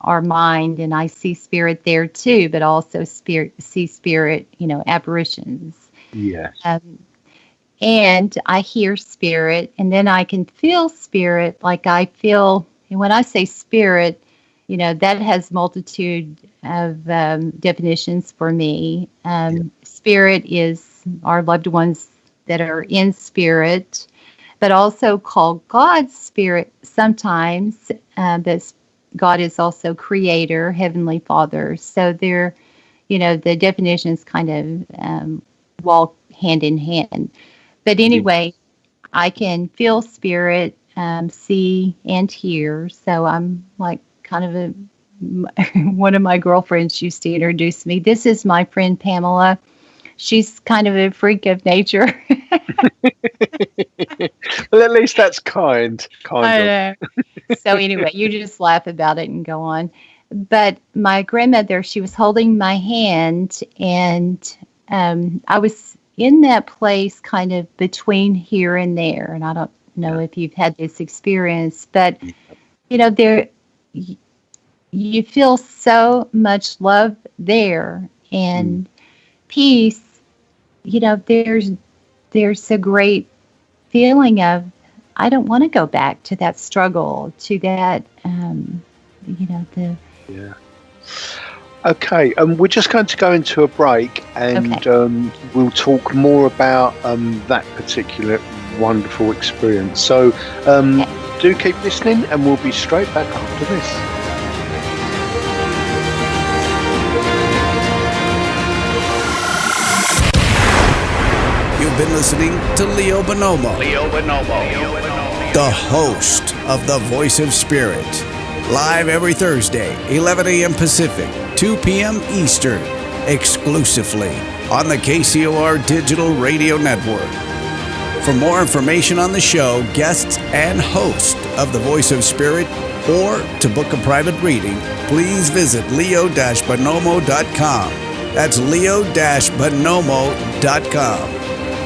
Speaker 5: our mind, and I see spirit there too, but also see spirit, you know, apparitions.
Speaker 4: Yes.
Speaker 5: And I hear spirit, and then I can feel spirit. Like I feel, and when I say spirit, you know, that has multitude of definitions for me. Spirit is our loved ones that are in spirit, but also called God's spirit sometimes. But God is also creator, heavenly father. So they're, you know, the definitions kind of walk hand in hand. But anyway, I can feel spirit, see and hear. So I'm like kind of one of my girlfriends used to introduce me. This is my friend Pamela. She's kind of a freak of nature.
Speaker 4: Well, at least that's kind
Speaker 5: I
Speaker 4: of.
Speaker 5: know. So anyway, you just laugh about it and go on. But my grandmother, she was holding my hand, and I was in that place kind of between here and there. And I don't know if you've had this experience, but, you know, you feel so much love there and peace. You know, there's a great feeling of, I don't want to go back to that struggle, to that, you know,
Speaker 4: Okay, we're just going to go into a break, and we'll talk more about that particular wonderful experience. So do keep listening, and we'll be straight back after this.
Speaker 1: You've been listening to Leo Bonomo, the host of The Voice of Spirit. Live every Thursday, 11 a.m. Pacific, 2 p.m. Eastern, exclusively on the KCOR Digital Radio Network. For more information on the show, guests, and host of The Voice of Spirit, or to book a private reading, please visit leo-bonomo.com. That's leo-bonomo.com.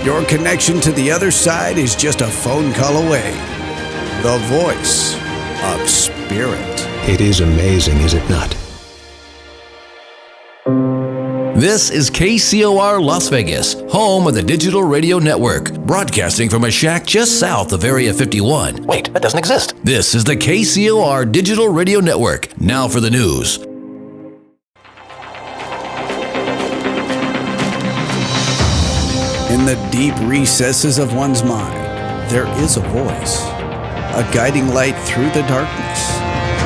Speaker 1: Your connection to the other side is just a phone call away. The Voice of Spirit.
Speaker 13: It is amazing, is it not?
Speaker 10: This is KCOR Las Vegas, home of the Digital Radio Network, broadcasting from a shack just south of Area 51.
Speaker 13: Wait, that doesn't exist.
Speaker 10: This is the KCOR Digital Radio Network. Now for the news.
Speaker 1: In the deep recesses of one's mind, there is a voice, a guiding light through the darkness,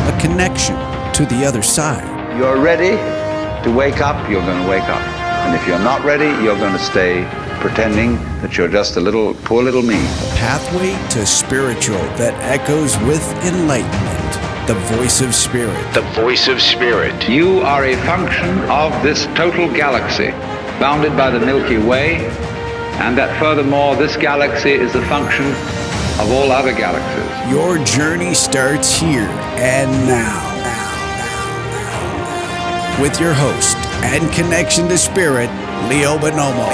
Speaker 1: a connection to the other side.
Speaker 2: You're ready to wake up, you're going to wake up. And if you're not ready, you're going to stay pretending that you're just a little, poor little me.
Speaker 1: A pathway to spiritual that echoes with enlightenment. The Voice of Spirit.
Speaker 13: The Voice of Spirit.
Speaker 2: You are a function of this total galaxy, bounded by the Milky Way, and that furthermore, this galaxy is a function of all other galaxies.
Speaker 1: Your journey starts here and now. With your host and connection to spirit, Leo Bonomo.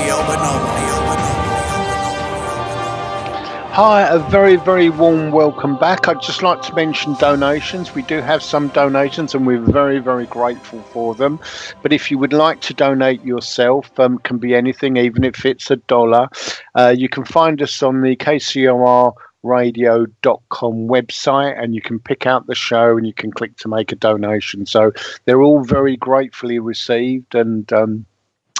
Speaker 4: Hi, a very, very warm welcome back. I'd just like to mention donations. We do have some donations and we're very, very grateful for them. But if you would like to donate yourself, can be anything, even if it's $1. You can find us on the KCOR radio.com website, and you can pick out the show and you can click to make a donation. So they're all very gratefully received, and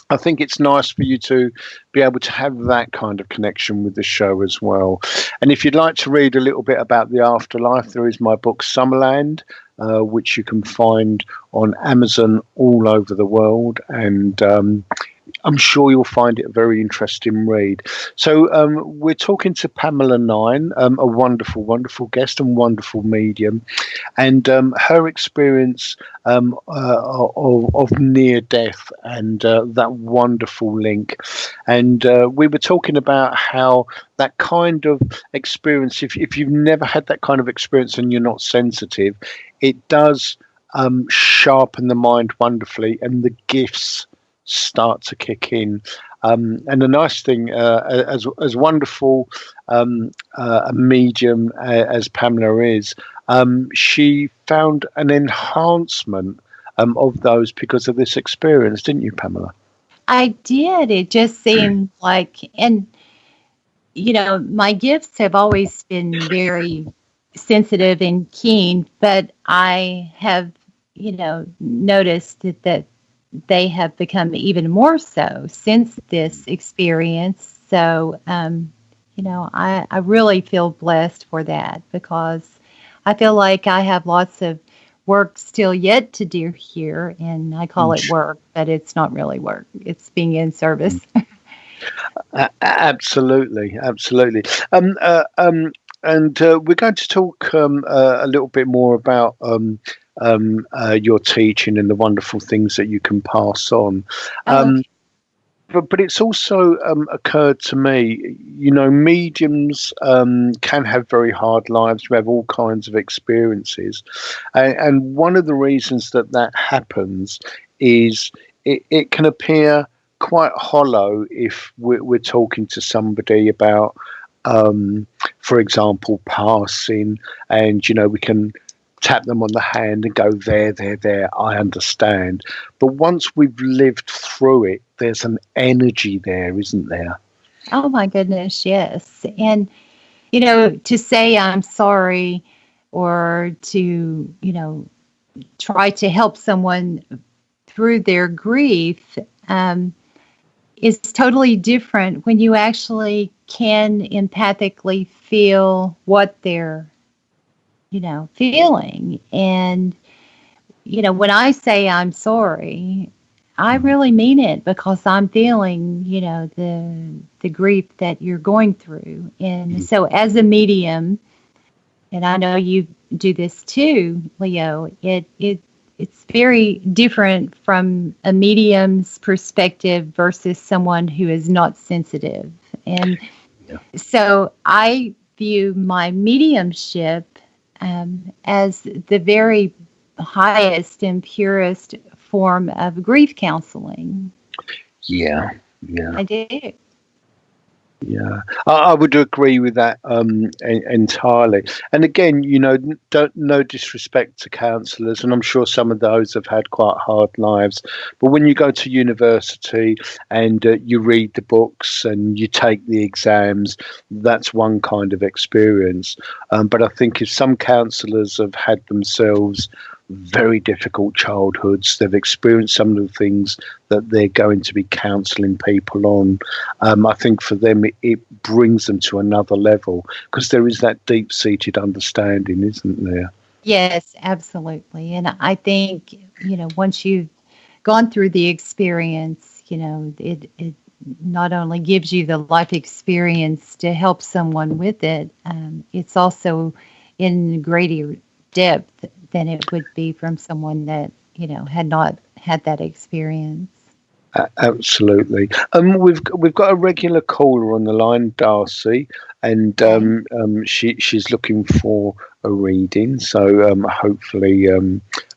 Speaker 4: I think it's nice for you to be able to have that kind of connection with the show as well. And if you'd like to read a little bit about the afterlife, there is my book Summerland, which you can find on Amazon all over the world. And I'm sure you'll find it a very interesting read. So we're talking to Pamela Nine, a wonderful, wonderful guest and wonderful medium, and her experience of near death and that wonderful link. And we were talking about how that kind of experience, if you've never had that kind of experience and you're not sensitive, it does sharpen the mind wonderfully, and the gifts start to kick in. And the nice thing, as wonderful a medium as Pamela is, she found an enhancement of those because of this experience, didn't you, Pamela?
Speaker 5: I did. It just seemed like, and my gifts have always been very sensitive and keen, but I have, noticed that they have become even more so since this experience. So, I really feel blessed for that, because I feel like I have lots of work still yet to do here, and I call it work, but it's not really work. It's being in service.
Speaker 4: Absolutely. And we're going to talk a little bit more about your teaching and the wonderful things that you can pass on. But it's also occurred to me, mediums can have very hard lives. We have all kinds of experiences. And one of the reasons that happens is it can appear quite hollow if we're talking to somebody about, for example, passing, and, we can tap them on the hand and go, there, I understand. But once we've lived through it, there's an energy there, isn't there?
Speaker 5: Oh, my goodness, yes. And, to say I'm sorry, or to, try to help someone through their grief is totally different when you actually can empathically feel what they're feeling. And, when I say I'm sorry, I really mean it, because I'm feeling, the grief that you're going through. And so as a medium, and I know you do this too, Leo, it's very different from a medium's perspective versus someone who is not sensitive. And so I view my mediumship as the very highest and purest form of grief counseling.
Speaker 4: Yeah.
Speaker 5: I do.
Speaker 4: Yeah, I would agree with that entirely. And again, no disrespect to counsellors, and I'm sure some of those have had quite hard lives. But when you go to university and you read the books and you take the exams, that's one kind of experience. But I think if some counsellors have had themselves very difficult childhoods, they've experienced some of the things that they're going to be counselling people on, I think for them it brings them to another level, because there is that deep-seated understanding, isn't there?
Speaker 5: Yes, absolutely. And I think, once you've gone through the experience, it not only gives you the life experience to help someone with it, it's also in greater depth than it would be from someone that, had not had that experience.
Speaker 4: Absolutely. We've got a regular caller on the line, Darcy, and she's looking for a reading. So hopefully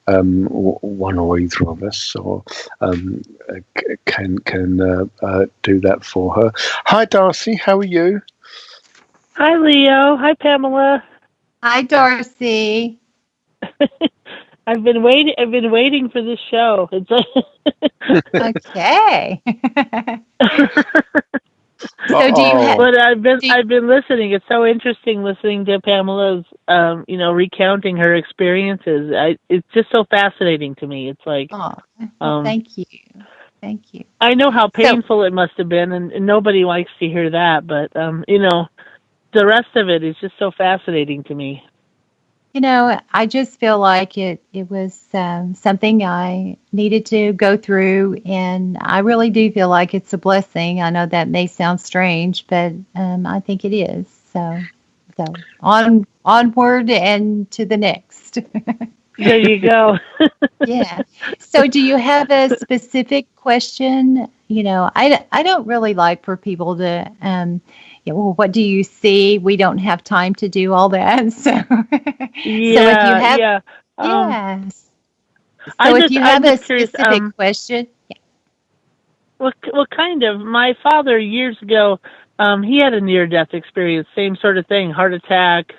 Speaker 4: one or either of us can do that for her. Hi, Darcy. How are you?
Speaker 14: Hi, Leo. Hi, Pamela.
Speaker 5: Hi, Darcy.
Speaker 14: I've been waiting for this show. It's
Speaker 5: okay. So do you have?
Speaker 14: But I've been listening. It's so interesting listening to Pamela's, recounting her experiences. It's just so fascinating to me. It's like,
Speaker 5: Well, thank you. Thank you.
Speaker 14: I know how painful it must have been, and nobody likes to hear that. But the rest of it is just so fascinating to me.
Speaker 5: I just feel like it was something I needed to go through, and I really do feel like it's a blessing. I know that may sound strange, but I think it is. So onward and to the next.
Speaker 14: There you go.
Speaker 5: Yeah. So do you have a specific question? I don't really like for people to well, what do you see? We don't have time to do all that. So
Speaker 14: Yeah,
Speaker 5: so if you have
Speaker 14: yeah.
Speaker 5: yes.
Speaker 14: I'm
Speaker 5: So if you have a
Speaker 14: just curious.
Speaker 5: specific question,
Speaker 14: Well, kind of. My father years ago, he had a near-death experience. Same sort of thing, heart attack,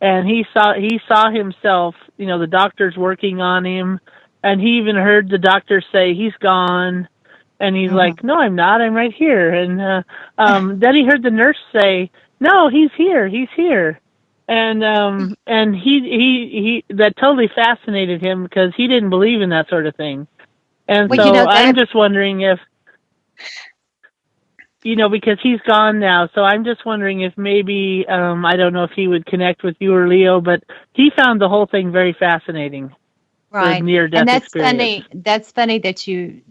Speaker 14: and he saw himself. The doctors working on him, and he even heard the doctor say he's gone, and he's like, "No, I'm not. I'm right here." And then he heard the nurse say, "No, he's here. He's here." And he that totally fascinated him because he didn't believe in that sort of thing. And so I'm just wondering if, because he's gone now. So I'm just wondering if maybe, I don't know if he would connect with you or Leo, but he found the whole thing very fascinating.
Speaker 5: right?
Speaker 14: The near-death
Speaker 5: And that's
Speaker 14: experience.
Speaker 5: funny. That's funny that you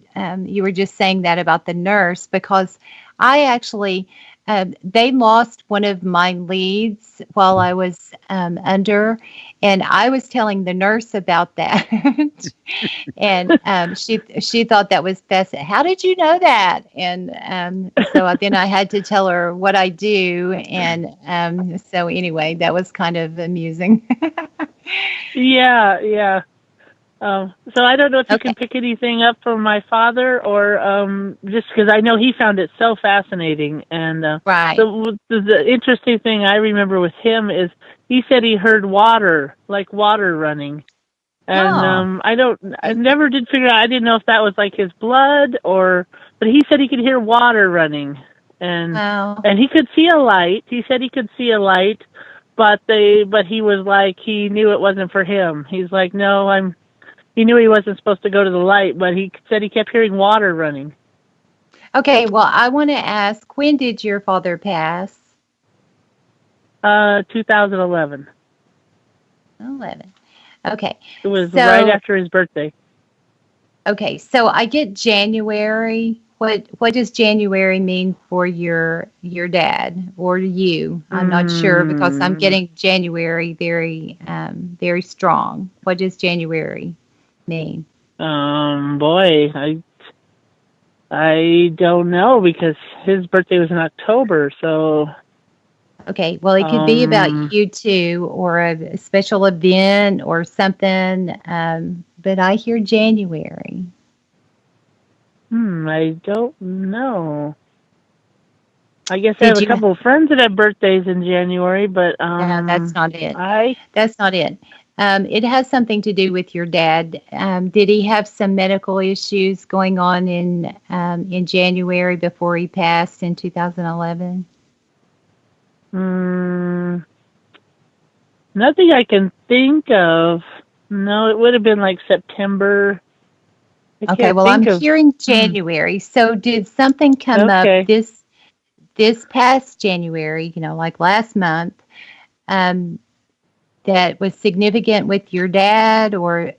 Speaker 5: were just saying that about the nurse, because I actually they lost one of my leads while I was under, and I was telling the nurse about that, and she thought that was fascinating. How did you know that? And so then I had to tell her what I do, and so anyway, that was kind of amusing.
Speaker 14: Yeah. So I don't know if you can pick anything up from my father, or just because I know he found it so fascinating. And
Speaker 5: right.
Speaker 14: The interesting thing I remember with him is he said he heard water, like water running. And I never did figure out, I didn't know if that was like his blood but he said he could hear water running. And he could see a light. He said he could see a light, but he was like, he knew it wasn't for him. He's like, no, he knew he wasn't supposed to go to the light, but he said he kept hearing water running.
Speaker 5: Okay, well, I want to ask, when did your father pass?
Speaker 14: 2011.
Speaker 5: 11. Okay.
Speaker 14: It was right after his birthday.
Speaker 5: Okay, so I get January. What does January mean for your dad or you? I'm not sure, because I'm getting January very very strong. What does January mean?
Speaker 14: Boy, I don't know, because his birthday was in October, so.
Speaker 5: Okay, well, it could be about you too, or a special event or something, but I hear January.
Speaker 14: I don't know. I guess I have a couple of friends that have birthdays in January, but
Speaker 5: no, that's not it. That's not it. It has something to do with your dad. Did he have some medical issues going on in January before he passed in 2011?
Speaker 14: Nothing I can think of. No, it would have been like September.
Speaker 5: Okay, well, I'm hearing January. So did something come up this past January, like last month, that was significant with your dad, or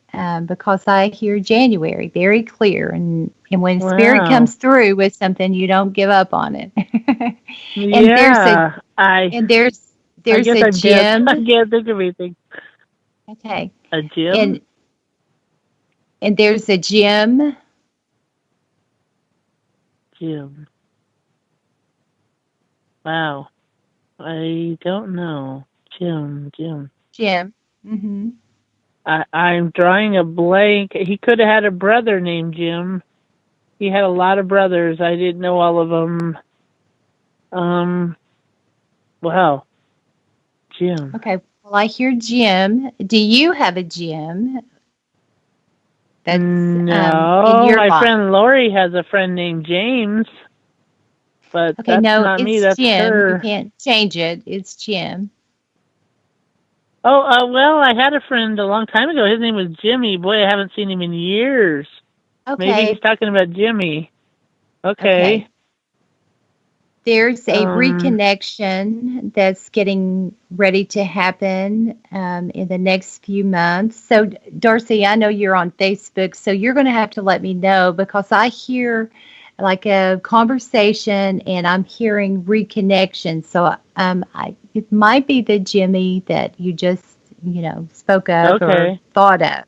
Speaker 5: because I hear January very clear, and when Spirit comes through with something, you don't give up on it. And there's a gym.
Speaker 14: I can't think of anything.
Speaker 5: Okay.
Speaker 14: A gym?
Speaker 5: And there's a gym.
Speaker 14: Gym. Wow. I don't know. Jim.
Speaker 5: Mm-hmm.
Speaker 14: I'm drawing a blank. He could have had a brother named Jim. He had a lot of brothers. I didn't know all of them. Wow. Jim.
Speaker 5: Okay. Well, I hear Jim. Do you have a gym?
Speaker 14: No. My friend Lori has a friend named James. But
Speaker 5: Okay,
Speaker 14: that's
Speaker 5: no,
Speaker 14: not me.
Speaker 5: it's
Speaker 14: That's
Speaker 5: Jim. You
Speaker 14: her.
Speaker 5: can't change it. It's Jim.
Speaker 14: Oh, well, I had a friend a long time ago. His name was Jimmy. Boy, I haven't seen him in years. Maybe he's
Speaker 5: Okay.
Speaker 14: talking about Jimmy.
Speaker 5: Okay. There's a
Speaker 14: Um,
Speaker 5: reconnection that's getting ready to happen in the next few months. So, Darcy, I know you're on Facebook, so you're going to have to let me know because I hear like a conversation and I'm hearing reconnection. So, it might be the Jimmy that you just, spoke of or
Speaker 14: okay.
Speaker 5: thought of.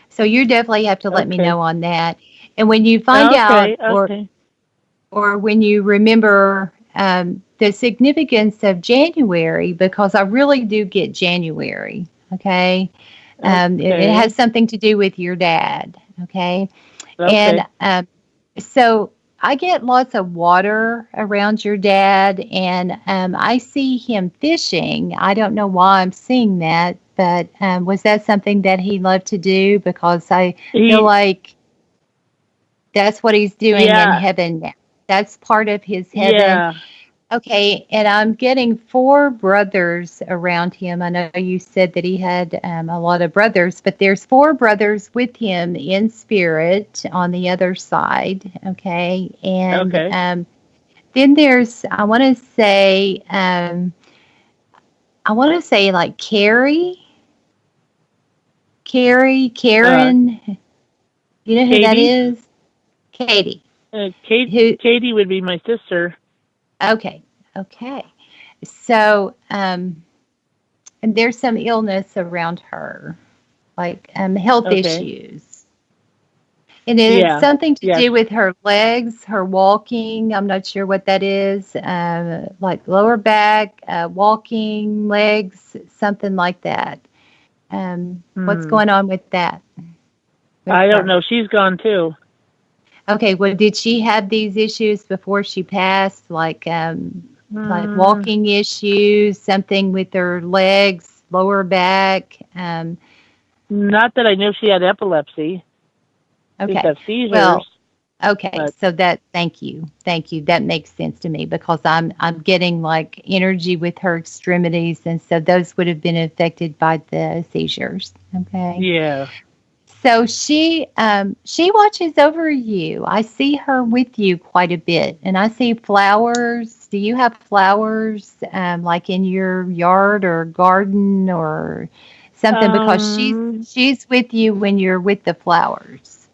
Speaker 5: So, you definitely have to let me
Speaker 14: Okay.
Speaker 5: know on that. And when you find out
Speaker 14: Okay. Okay.
Speaker 5: or when you remember the significance of January, because I really do get January. Okay. It
Speaker 14: Okay.
Speaker 5: has something to do with your dad. Okay. And
Speaker 14: Okay.
Speaker 5: so I get lots of water around your dad, and I see him fishing. I don't know why I'm seeing that, but was that something that he loved to do? Because I feel
Speaker 14: He,
Speaker 5: like that's what he's doing in
Speaker 14: yeah.
Speaker 5: heaven now. That's part of his heaven.
Speaker 14: Yeah.
Speaker 5: Okay, and I'm getting 4 brothers around him. I know you said that he had a lot of brothers, but there's 4 brothers with him in spirit on the other side. Okay, and
Speaker 14: Okay.
Speaker 5: then there's I want to say like
Speaker 14: Uh,
Speaker 5: Karen. You know who that
Speaker 14: Katie?
Speaker 5: is? Katie. Who?
Speaker 14: Katie would be my sister.
Speaker 5: Okay, okay. So, and there's some illness around her, like health
Speaker 14: Okay.
Speaker 5: issues. And it's
Speaker 14: Yeah.
Speaker 5: something to
Speaker 14: Yes.
Speaker 5: do with her legs, her walking. I'm not sure what that is. Like lower back, walking, legs, something like that. What's
Speaker 14: Hmm.
Speaker 5: going on with that? With
Speaker 14: I don't
Speaker 5: her?
Speaker 14: know. She's gone too.
Speaker 5: Okay, well, did she have these issues before she passed? Like
Speaker 14: Hmm.
Speaker 5: walking issues, something with her legs, lower back.
Speaker 14: Not that I knew she had epilepsy. She'd
Speaker 5: Okay.
Speaker 14: have seizures,
Speaker 5: Well, okay.
Speaker 14: but
Speaker 5: So thank you. Thank you. That makes sense to me because I'm getting like energy with her extremities, and so those would have been affected by the seizures. Okay.
Speaker 14: yeah.
Speaker 5: So she watches over you. I see her with you quite a bit, and I see flowers. Do you have flowers like in your yard or garden or something? Because
Speaker 14: Um.
Speaker 5: she's with you when you're with the flowers.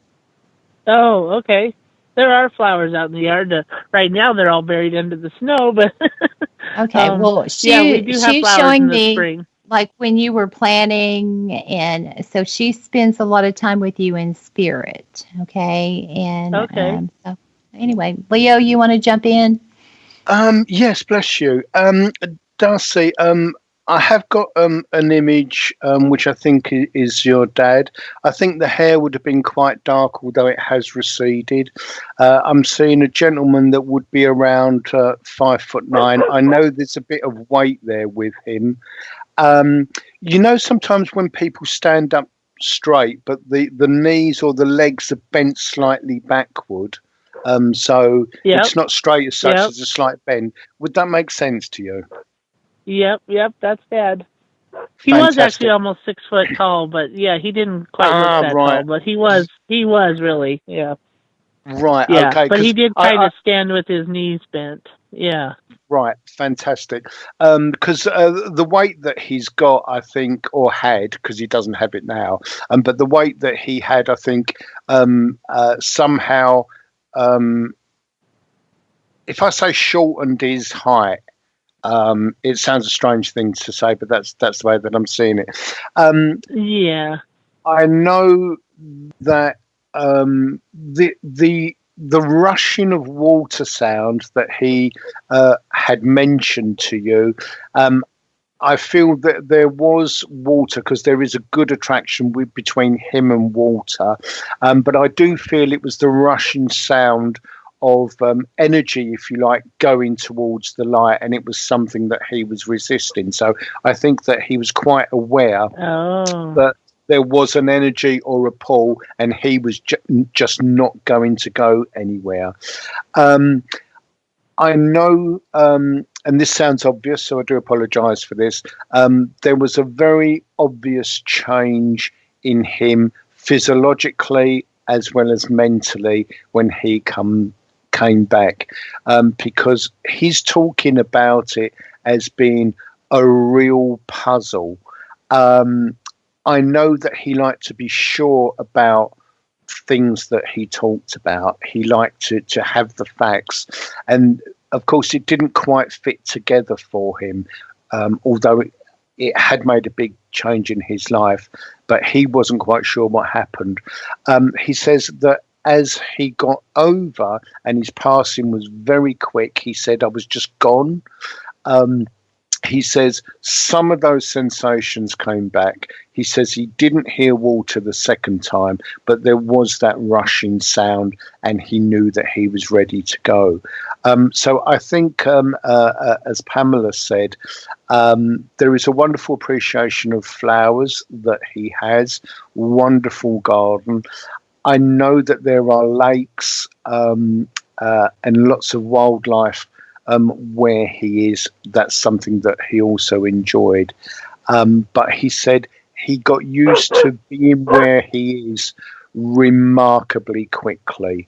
Speaker 14: Oh, okay. There are flowers out in the yard. Right now, they're all buried under the snow, but
Speaker 5: Okay, well,
Speaker 14: yeah, we do have
Speaker 5: she's
Speaker 14: flowers in
Speaker 5: showing
Speaker 14: the
Speaker 5: me
Speaker 14: spring.
Speaker 5: like when you were planning, and so she spends a lot of time with you in spirit. Okay, and
Speaker 14: Okay.
Speaker 5: so anyway, Leo, you want to jump in?
Speaker 4: Yes, bless you. Darcy, I have got an image which I think is your dad. I think the hair would have been quite dark, although it has receded. I'm seeing a gentleman that would be around 5'9". I know there's a bit of weight there with him. Sometimes when people stand up straight, but the knees or the legs are bent slightly backward. So
Speaker 14: Yep.
Speaker 4: it's not straight as such,
Speaker 14: Yep.
Speaker 4: as a slight bend. Would that make sense to you?
Speaker 14: Yep. That's Dad. He was actually
Speaker 4: Fantastic.
Speaker 14: almost 6 foot tall, but yeah, he didn't quite look that
Speaker 4: Right.
Speaker 14: tall, but he was. He was really. Yeah.
Speaker 4: Right.
Speaker 14: Yeah.
Speaker 4: Okay.
Speaker 14: But he
Speaker 4: Because
Speaker 14: did kind of stand with his knees bent. Yeah.
Speaker 4: right. Fantastic. Because the weight that he's got, I think, or had, because he doesn't have it now, but the weight that he had, I think, somehow, if I say shortened his height, it sounds a strange thing to say, but that's the way that I'm seeing it.
Speaker 14: Yeah.
Speaker 4: I know that the rushing of water sound that he had mentioned to you. I feel that there was water because there is a good attraction between him and water, but I do feel it was the rushing sound of energy, if you like, going towards the light, and it was something that he was resisting. So I think that he was quite aware that there was an energy or a pull, and he was just not going to go anywhere. I know, and this sounds obvious, so I do apologise for this. There was a very obvious change in him physiologically as well as mentally when he came back, because he's talking about it as being a real puzzle. I know that he liked to be sure about things that he talked about. He liked to have the facts, and of course it didn't quite fit together for him, although it had made a big change in his life, but he wasn't quite sure what happened. He says that as he got over, and his passing was very quick, he said, I was just gone. He says some of those sensations came back. He says he didn't hear water the second time, but there was that rushing sound, and he knew that he was ready to go. So I think, as Pamela said, there is a wonderful appreciation of flowers that he has, wonderful garden. I know that there are lakes and lots of wildlife where he is. That's something that he also enjoyed. But he said he got used to being where he is remarkably quickly.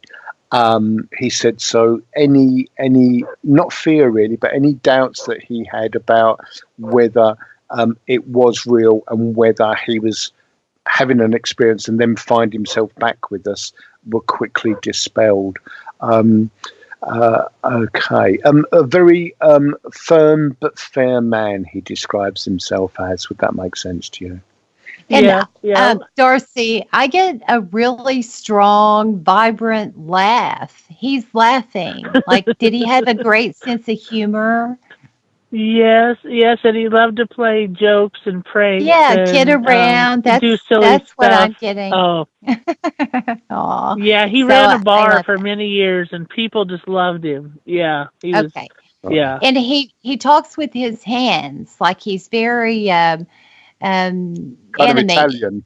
Speaker 4: He said so any not fear really, but any doubts that he had about whether it was real and whether he was having an experience and then find himself back with us were quickly dispelled. Okay. A very firm but fair man, he describes himself as. Would that make sense to you?
Speaker 5: And, Darcy, I get a really strong, vibrant laugh. He's laughing. Like, did he have a great sense of humor?
Speaker 14: Yes, and he loved to play jokes and pranks.
Speaker 5: Yeah, kid around.
Speaker 14: Do silly
Speaker 5: that's
Speaker 14: stuff.
Speaker 5: what I'm getting.
Speaker 14: Oh,
Speaker 5: Aw.
Speaker 14: yeah, he ran a bar for many years, and people just loved him. Yeah, he was.
Speaker 5: Okay.
Speaker 14: Yeah,
Speaker 5: and he talks with his hands, like he's very
Speaker 4: kind
Speaker 5: animated.
Speaker 4: of Italian.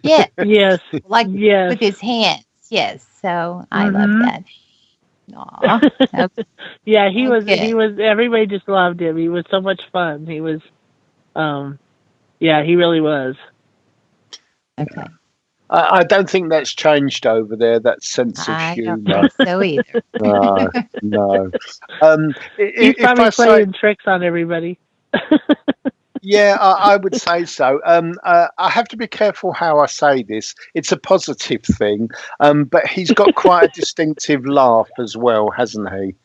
Speaker 5: Yeah.
Speaker 14: Yes.
Speaker 5: Like
Speaker 14: yes.
Speaker 5: with his hands. Yes. So I love that. Aw. Okay.
Speaker 14: Yeah, he was. Everybody just loved him. He was so much fun. He was. Yeah, he really was.
Speaker 5: Okay.
Speaker 4: I don't think that's changed over there, that sense of humour.
Speaker 5: I don't think so either.
Speaker 4: No.
Speaker 14: He's probably playing tricks on everybody.
Speaker 4: Yeah, I would say so. I have to be careful how I say this. It's a positive thing, but he's got quite a distinctive laugh as well, hasn't he?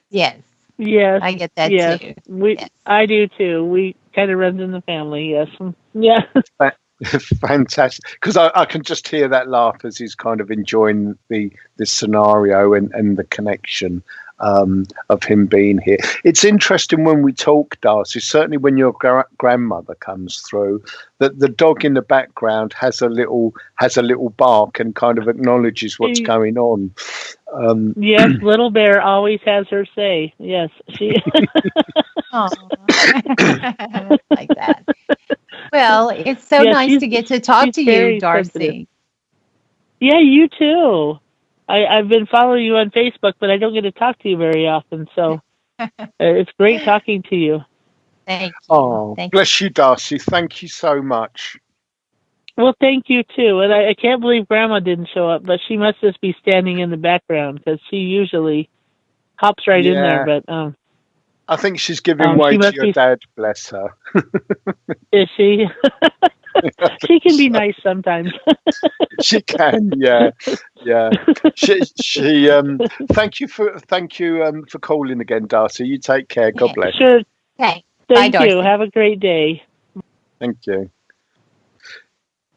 Speaker 5: Yes.
Speaker 14: Yes.
Speaker 5: I get that too.
Speaker 14: Yes. I do too. We kind of runs in the family, yes. Yeah.
Speaker 4: Fantastic. Because I can just hear that laugh as he's kind of enjoying the scenario and the connection of him being here. It's interesting when we talk, Darcy, certainly when your grandmother comes through, that the dog in the background has a little bark and kind of acknowledges what's going on.
Speaker 14: Yes, Little Bear always has her say. Yes, she.
Speaker 5: Like that. Well, it's so nice to get to talk to you, Darcy.
Speaker 14: Sensitive. Yeah, you too. I've been following you on Facebook, but I don't get to talk to you very often, so it's great talking to you.
Speaker 5: Thank you.
Speaker 4: Oh, bless you, Darcy. Thank you so much.
Speaker 14: Well, thank you, too. And I can't believe Grandma didn't show up, but she must just be standing in the background because she usually hops right in there. But
Speaker 4: I think she's giving way to your dad, bless her.
Speaker 14: Is she? She can be nice sometimes.
Speaker 4: She can, yeah. She thank you for calling again, Darcy. You take care. God bless.
Speaker 14: Sure.
Speaker 5: Okay.
Speaker 14: Thank
Speaker 5: Bye,
Speaker 14: you.
Speaker 5: Darcy.
Speaker 14: Have a great day.
Speaker 4: Thank you.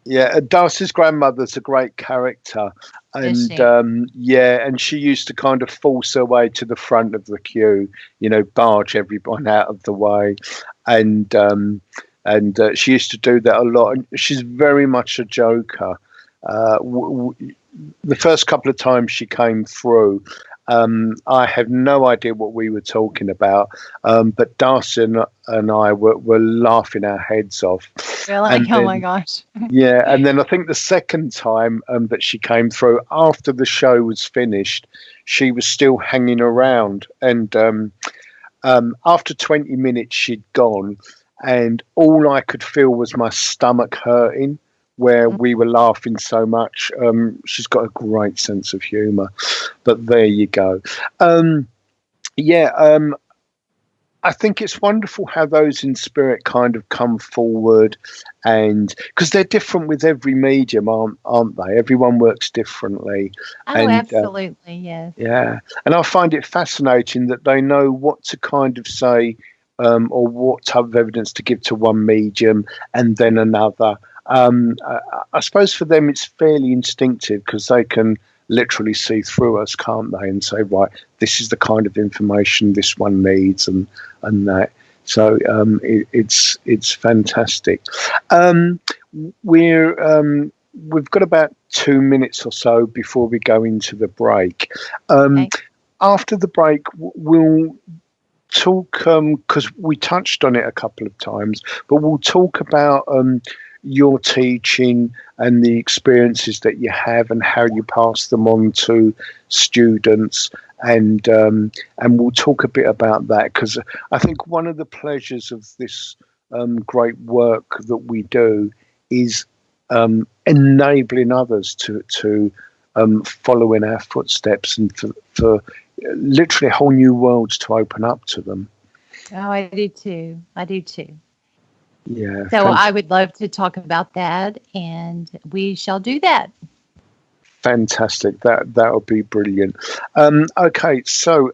Speaker 4: Yeah, Darcy's grandmother's a great character, and and she used to kind of force her way to the front of the queue, barge everyone out of the way, and she used to do that a lot. And she's very much a joker. The first couple of times she came through, I have no idea what we were talking about, but Darcy and I were laughing our heads off.
Speaker 5: You're like, oh my gosh.
Speaker 4: Yeah, and then I think the second time that she came through, after the show was finished, she was still hanging around, and after 20 minutes she'd gone, and all I could feel was my stomach hurting where we were laughing so much. She's got a great sense of humour, but there you go. I think it's wonderful how those in spirit kind of come forward, and because they're different with every medium, aren't they? Everyone works differently.
Speaker 5: Oh,
Speaker 4: and,
Speaker 5: absolutely, yes.
Speaker 4: Yeah, and I find it fascinating that they know what to kind of say, or what type of evidence to give to one medium and then another. I suppose for them it's fairly instinctive because they can literally see through us, can't they, and say, right, this is the kind of information this one needs, and that. So it's fantastic. We've got about 2 minutes or so before we go into the break.
Speaker 5: Okay.
Speaker 4: After the break, we'll talk, because we touched on it a couple of times, but we'll talk about your teaching and the experiences that you have and how you pass them on to students, and we'll talk a bit about that, because I think one of the pleasures of this great work that we do is enabling others to follow in our footsteps, and for literally whole new worlds to open up to them.
Speaker 5: Oh, I do too.
Speaker 4: Yeah.
Speaker 5: So I would love to talk about that, and we shall do that.
Speaker 4: Fantastic. That would be brilliant. Okay, so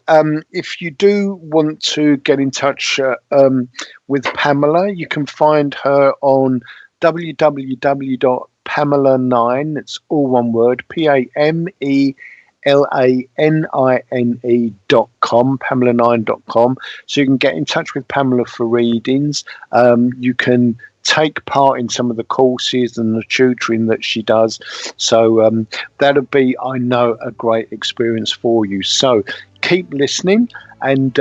Speaker 4: if you do want to get in touch with Pamela, you can find her on www.Pamela9. It's all one word, PAMELANINE.com, Pamela9.com. So you can get in touch with Pamela for readings. You can take part in some of the courses and the tutoring that she does. So that'll be, I know, a great experience for you. So keep listening, and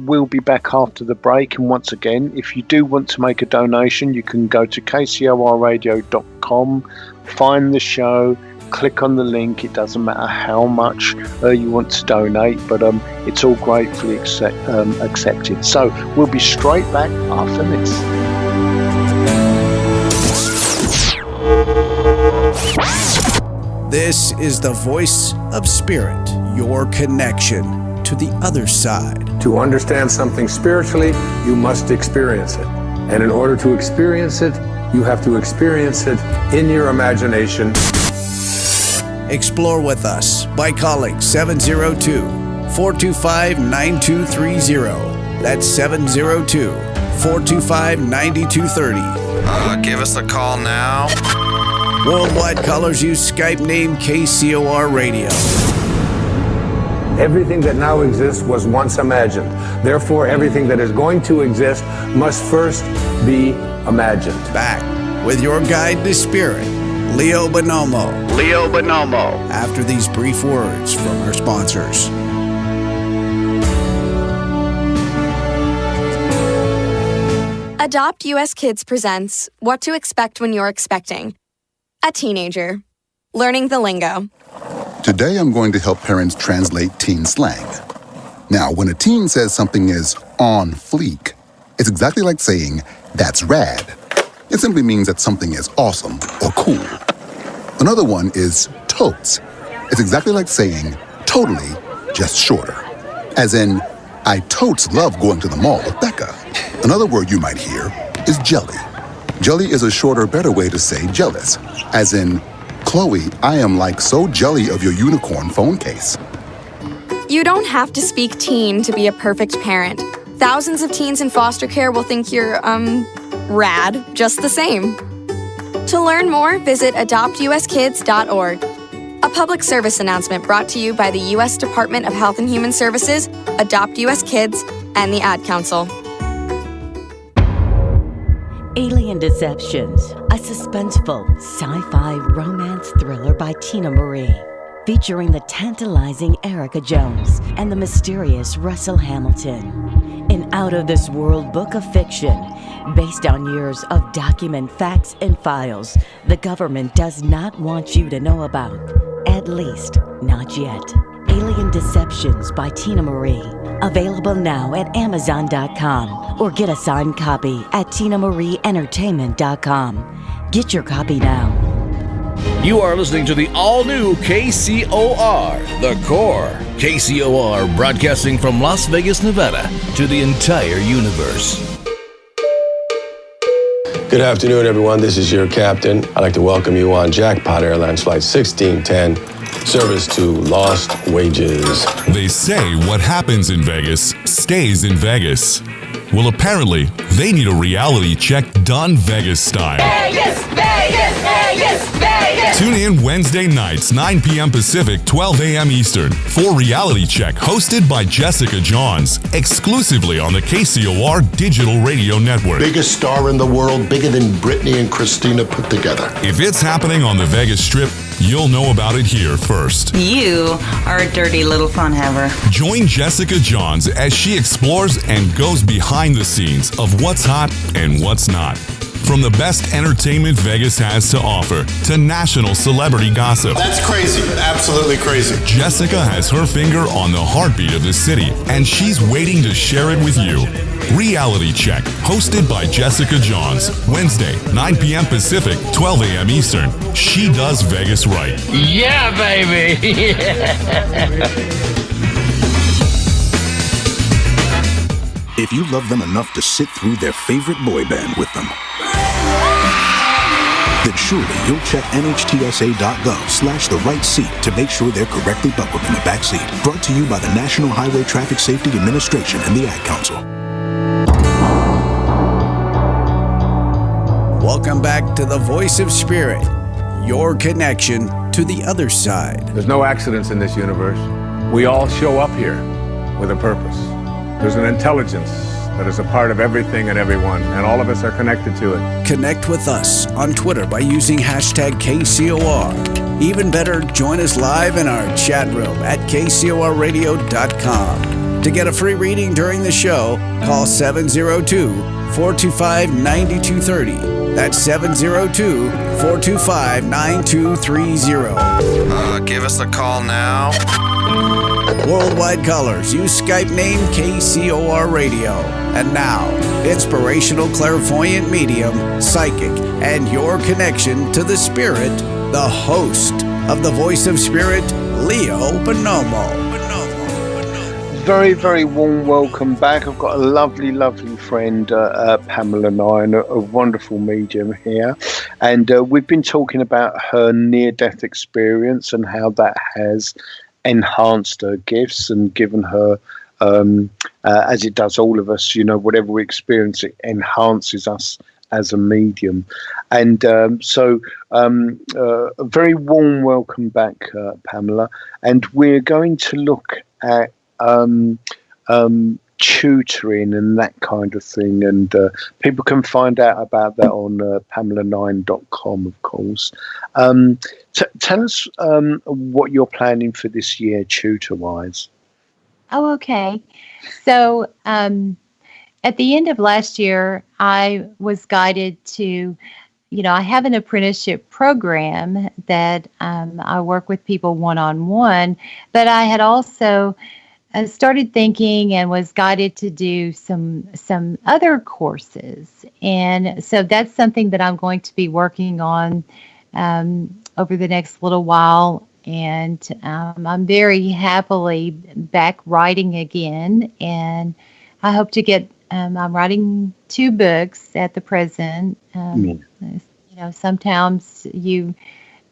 Speaker 4: we'll be back after the break. And once again, if you do want to make a donation, you can go to kcorradio.com, find the show, click on the link. It doesn't matter how much you want to donate, but it's all gratefully accepted. So we'll be straight back after this.
Speaker 1: This is the voice of spirit, your connection to the other side.
Speaker 3: To understand something spiritually, you must experience it. And in order to experience it, you have to experience it in your imagination.
Speaker 1: Explore with us by calling 702-425-9230. That's 702-425-9230.
Speaker 15: Give us a call now.
Speaker 1: Worldwide callers use Skype name KCOR Radio.
Speaker 3: Everything that now exists was once imagined. Therefore, everything that is going to exist must first be imagined.
Speaker 1: Back with your guide to spirit, Leo Bonomo.
Speaker 13: Leo Bonomo.
Speaker 1: After these brief words from our sponsors.
Speaker 16: Adopt US Kids presents What to Expect When You're Expecting. A teenager. Learning the lingo.
Speaker 17: Today I'm going to help parents translate teen slang. Now, when a teen says something is on fleek, it's exactly like saying, that's rad. It simply means that something is awesome or cool. Another one is totes. It's exactly like saying, totally, just shorter. As in, I totes love going to the mall with Becca. Another word you might hear is jelly. Jelly is a shorter, better way to say jealous. As in, Chloe, I am like so jelly of your unicorn phone case.
Speaker 16: You don't have to speak teen to be a perfect parent. Thousands of teens in foster care will think you're, rad, just the same. To learn more, visit adoptuskids.org. A public service announcement brought to you by the U.S. Department of Health and Human Services, Adopt U.S. Kids, and the Ad Council.
Speaker 18: Alien Deceptions, a suspenseful sci-fi romance thriller by Tina Marie, featuring the tantalizing Erica Jones and the mysterious Russell Hamilton. An out-of-this-world book of fiction Based on years of document facts and files the government does not want you to know about. At least, not yet. Alien Deceptions by Tina Marie. Available now at Amazon.com or get a signed copy at TinaMarieEntertainment.com. Get your copy now.
Speaker 10: You are listening to the all-new KCOR, The Core. KCOR broadcasting from Las Vegas, Nevada to the entire universe.
Speaker 13: Good afternoon, everyone. This is your captain. I'd like to welcome you on Jackpot Airlines Flight 1610, service to Lost Wages.
Speaker 15: They say what happens in Vegas stays in Vegas. Well, apparently, they need a reality check done Vegas style.
Speaker 9: Vegas, Vegas, Vegas, Vegas.
Speaker 15: Tune in Wednesday nights, 9 p.m. Pacific, 12 a.m. Eastern, for Reality Check, hosted by Jessica Johns, exclusively on the KCOR Digital Radio Network.
Speaker 19: Biggest star in the world, bigger than Britney and Christina put together.
Speaker 15: If it's happening on the Vegas Strip, you'll know about it here first.
Speaker 20: You are a dirty little fun haver.
Speaker 15: Join Jessica Johns as she explores and goes behind the scenes of what's hot and what's not. From the best entertainment Vegas has to offer to national celebrity gossip.
Speaker 19: That's crazy. Absolutely crazy.
Speaker 15: Jessica has her finger on the heartbeat of the city, and she's waiting to share it with you. Reality Check, hosted by Jessica Johns. Wednesday, 9 p.m. Pacific, 12 a.m. Eastern. She does Vegas right.
Speaker 10: Yeah, baby!
Speaker 6: If you love them enough to sit through their favorite boy band with them, then surely you'll check NHTSA.gov/the right seat to make sure they're correctly buckled in the back seat. Brought to you by the National Highway Traffic Safety Administration and the Ad Council.
Speaker 1: Welcome back to the Voice of Spirit, your connection to the other side.
Speaker 3: There's no accidents in this universe. We all show up here with a purpose. There's an intelligence that is a part of everything and everyone, and all of us are connected to it.
Speaker 1: Connect with us on Twitter by using hashtag KCOR. Even better, join us live in our chat room at KCORradio.com. To get a free reading during the show, call 702-425-9230. That's 702-425-9230.
Speaker 21: Give us a call now.
Speaker 1: Worldwide callers, use Skype name KCOR Radio. And now, inspirational clairvoyant medium, psychic, and your connection to the spirit, the host of the Voice of Spirit, Leo Bonomo.
Speaker 4: Very, very warm welcome back. I've got a lovely, lovely friend, Pamela Nine, a wonderful medium here. And we've been talking about her near-death experience and how that has enhanced her gifts and given her, as it does all of us, you know, whatever we experience, it enhances us as a medium. And so a very warm welcome back, Pamela. And we're going to look at tutoring and that kind of thing, and people can find out about that on Pamela9.com, of course. Tell us what you're planning for this year, tutor-wise.
Speaker 5: Oh, okay. So at the end of last year, I was guided to, I have an apprenticeship program that I work with people one-on-one, but I had also started thinking and was guided to do some other courses. And so that's something that I'm going to be working on over the next little while. And I'm very happily back writing again. And I hope to get, I'm writing 2 books at the present. Sometimes you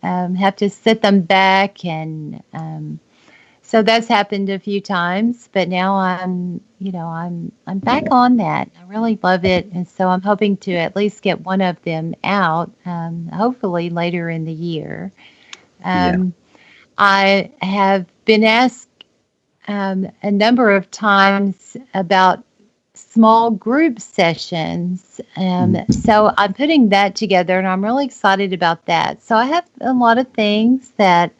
Speaker 5: have to sit them back, and so that's happened a few times, but now I'm back on that. I really love it, and so I'm hoping to at least get one of them out, hopefully later in the year. I have been asked a number of times about small group sessions, so I'm putting that together, and I'm really excited about that. So I have a lot of things that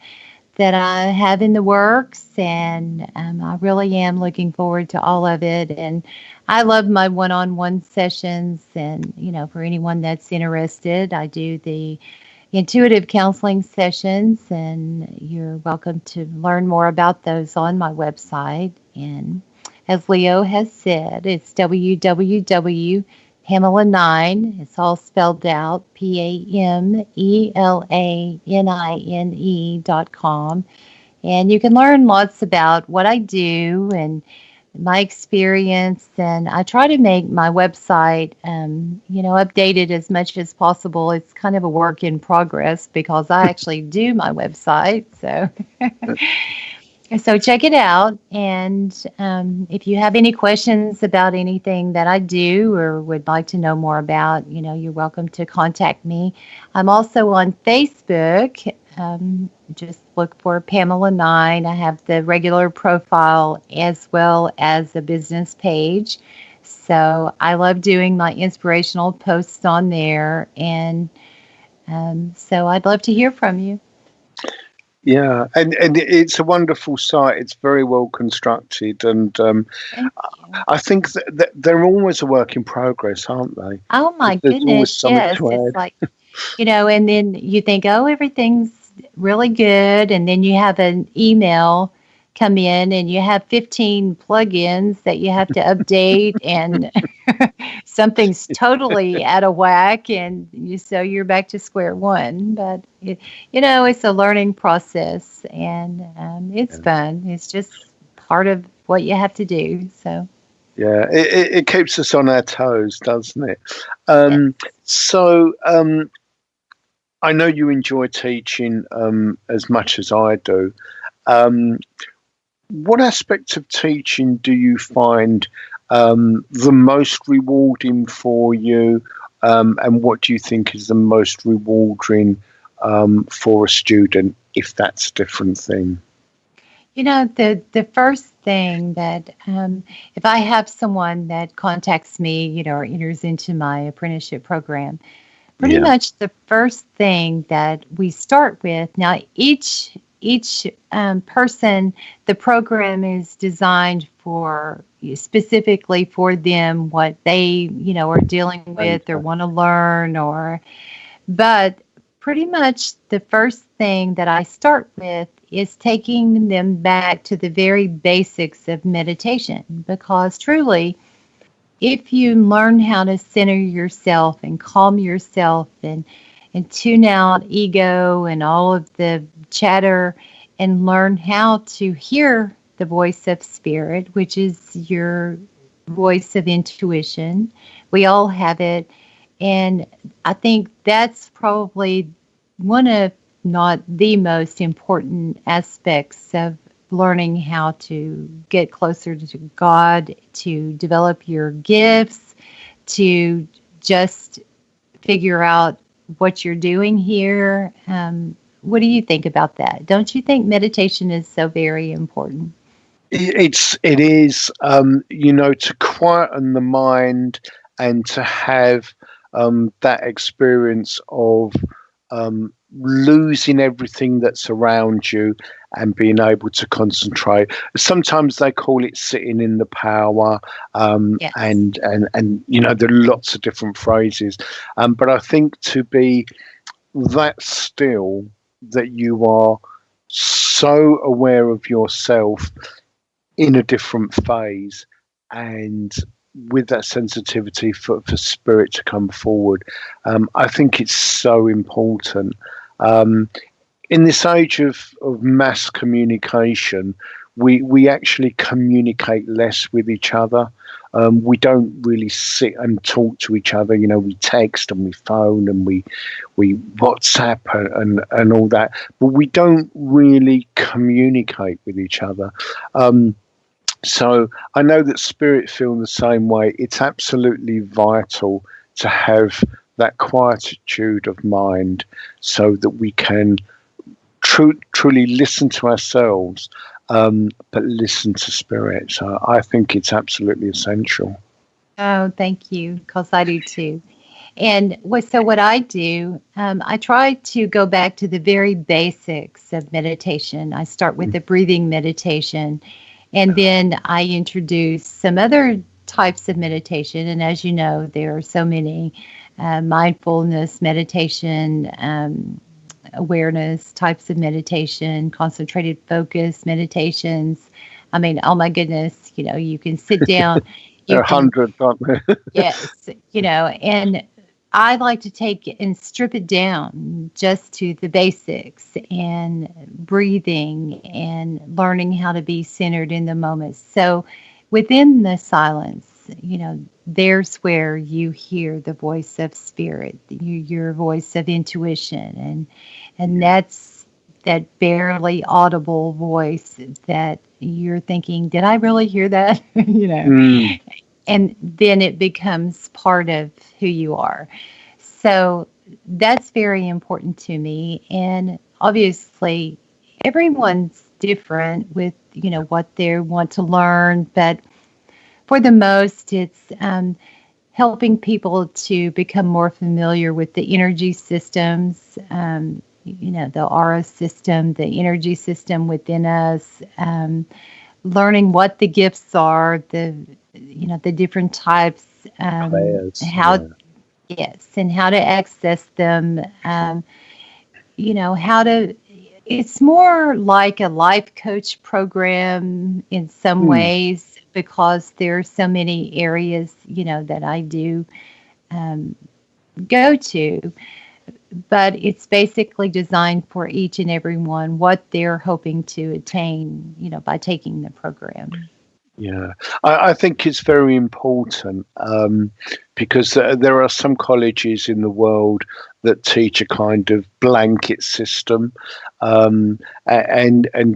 Speaker 5: that I have in the works, and I really am looking forward to all of it. And I love my one-on-one sessions, and for anyone that's interested, I do the intuitive counseling sessions, and you're welcome to learn more about those on my website. And as Leo has said, it's www.Pamela Nine. It's all spelled out, PAMELANINE.com. And you can learn lots about what I do and my experience. And I try to make my website, updated as much as possible. It's kind of a work in progress because I actually do my website. So check it out. And if you have any questions about anything that I do or would like to know more about, you're welcome to contact me. I'm also on Facebook. Just look for Pamela Nine. I have the regular profile as well as a business page. So I love doing my inspirational posts on there. And so I'd love to hear from you.
Speaker 4: Yeah, and it's a wonderful site. It's very well constructed, and I think that they're always a work in progress, aren't they?
Speaker 5: Oh my goodness, yes. It's like, and then you think, oh, everything's really good, and then you have an email come in and you have 15 plugins that you have to update and something's totally out of whack, and so you're back to square one. But it's a learning process, and it's fun. It's just part of what you have to do. So
Speaker 4: yeah, it keeps us on our toes, doesn't it? So I know you enjoy teaching as much as I do. What aspects of teaching do you find the most rewarding for you, and what do you think is the most rewarding for a student, if that's a different thing?
Speaker 5: The first thing that if I have someone that contacts me, or enters into my apprenticeship program, pretty much the first thing that we start with, now each person, the program is designed for specifically for them, what they are dealing with or want to learn, but pretty much the first thing that I start with is taking them back to the very basics of meditation, because truly, if you learn how to center yourself and calm yourself and tune out ego and all of the chatter, and learn how to hear the voice of spirit, which is your voice of intuition. We all have it. And I think that's probably one of, not the most important aspects of learning how to get closer to God, to develop your gifts, to just figure out what you're doing here. What do you think about that? Don't you think meditation is so very important?
Speaker 4: It is, to quieten the mind and to have that experience of losing everything that's around you and being able to concentrate. Sometimes they call it sitting in the power, and there are lots of different phrases. But I think to be that still, that you are so aware of yourself in a different phase, and with that sensitivity for spirit to come forward, I think it's so important. In this age of mass communication, we actually communicate less with each other. We don't really sit and talk to each other. We text and we phone and we WhatsApp and all that, but we don't really communicate with each other. So I know that spirit feel the same way. It's absolutely vital to have that quietude of mind so that we can truly listen to ourselves, but listen to spirit. So I think it's absolutely essential.
Speaker 5: Oh, thank you, because I do too. And what I do, I try to go back to the very basics of meditation. I start with the breathing meditation, and then I introduce some other types of meditation. And as you know, there are so many mindfulness meditation, awareness types of meditation, concentrated focus meditations. I mean, oh my goodness, you can sit down.
Speaker 4: There are hundreds, aren't there?
Speaker 5: Yes, and I like to take and strip it down just to the basics and breathing and learning how to be centered in the moment. So within the silence, there's where you hear the voice of spirit, your voice of intuition, and that's that barely audible voice that you're thinking, did I really hear that? And then it becomes part of who you are. So that's very important to me. And obviously, everyone's different with, what they want to learn. But for the most, it's helping people to become more familiar with the energy systems, the aura system, the energy system within us, learning what the gifts are, the different types, yes, and how to access them, how to, it's more like a life coach program in some ways, because there are so many areas, that I do go to, but it's basically designed for each and every one, what they're hoping to attain, by taking the program.
Speaker 4: Yeah, I think it's very important because there are some colleges in the world that teach a kind of blanket system. And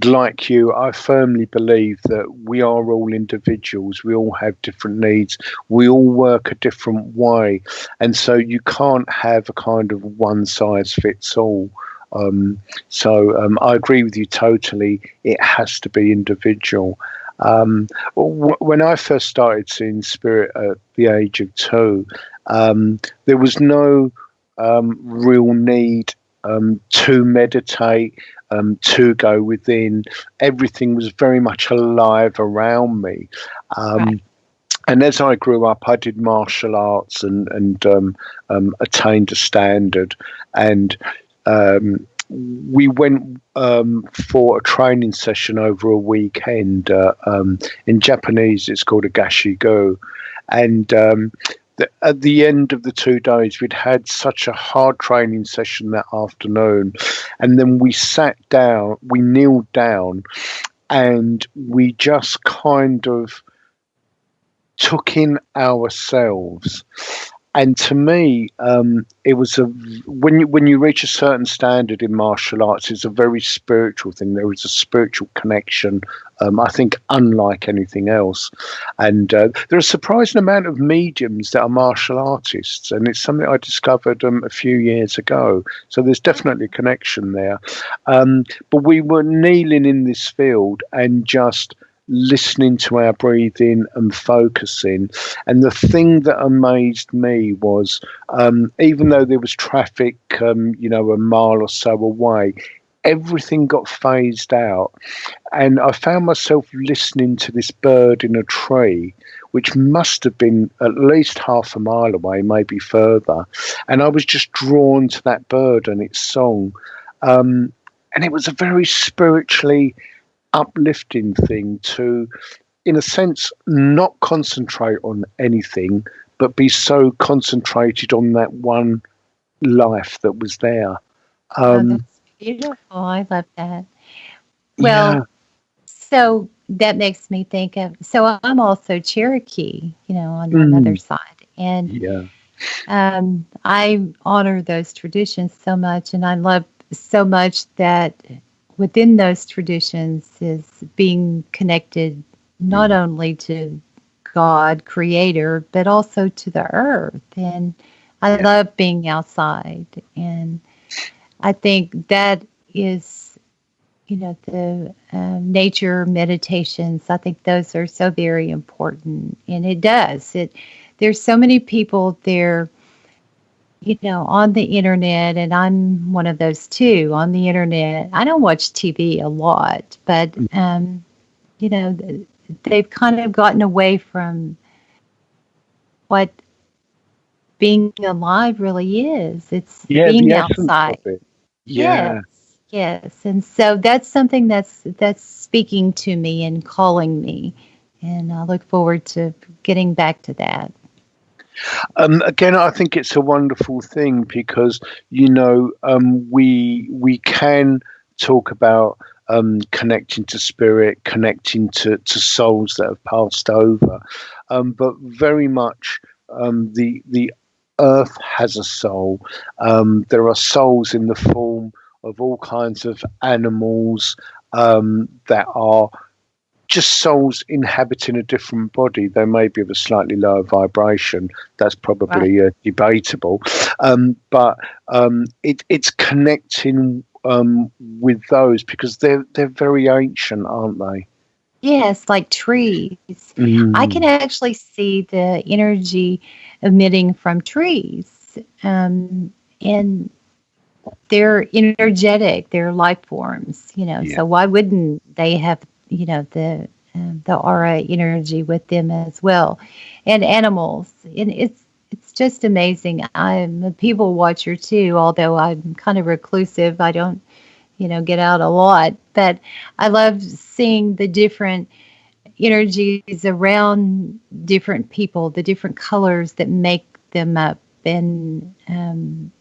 Speaker 4: like you, I firmly believe that we are all individuals. We all have different needs. We all work a different way. And so you can't have a kind of one size fits all. I agree with you totally. It has to be individual. When I first started seeing spirit at the age of 2, there was no real need to meditate, to go within. Everything was very much alive around me. Right. And as I grew up, I did martial arts and attained a standard. And we went for a training session over a weekend. In Japanese, it's called a gashigo. And at the end of the 2 days, we'd had such a hard training session that afternoon. And then we sat down, we kneeled down, and we just kind of took in ourselves. And to me, it was when you reach a certain standard in martial arts, it's a very spiritual thing. There is a spiritual connection, I think, unlike anything else. And there are a surprising amount of mediums that are martial artists, and it's something I discovered a few years ago. So there's definitely a connection there. But we were kneeling in this field and just listening to our breathing and focusing. And the thing that amazed me was, even though there was traffic, a mile or so away, everything got phased out. And I found myself listening to this bird in a tree, which must have been at least half a mile away, maybe further. And I was just drawn to that bird and its song. And it was a very spiritually uplifting thing to, in a sense, not concentrate on anything, but be so concentrated on that one life that was there.
Speaker 5: That's beautiful. I love that. Well, so that makes me think of, so I'm also Cherokee, on the other side. And I honor those traditions so much, and I love so much that within those traditions is being connected not only to God, creator, but also to the earth. And I love being outside. And I think that is, the nature meditations, I think those are so very important. And it does. There's so many people there on the internet, and I'm one of those too, on the internet. I don't watch TV a lot, but, they've kind of gotten away from what being alive really is. It's
Speaker 4: the
Speaker 5: being
Speaker 4: essence
Speaker 5: outside.
Speaker 4: of it.
Speaker 5: Yes, yes. And so that's something that's speaking to me and calling me. And I look forward to getting back to that.
Speaker 4: Again, I think it's a wonderful thing because we can talk about connecting to spirit, connecting to souls that have passed over, but very much the earth has a soul. There are souls in the form of all kinds of animals that are just souls inhabiting a different body. They may be of a slightly lower vibration. That's probably debatable. But it's connecting with those because they're very ancient, aren't they?
Speaker 5: Yes, like trees. I can actually see the energy emitting from trees. And they're energetic, they're life forms, so why wouldn't they have, the aura energy with them as well? And animals. And it's just amazing. I'm a people watcher too, although I'm kind of reclusive. I don't, get out a lot, but I love seeing the different energies around different people, the different colors that make them up. And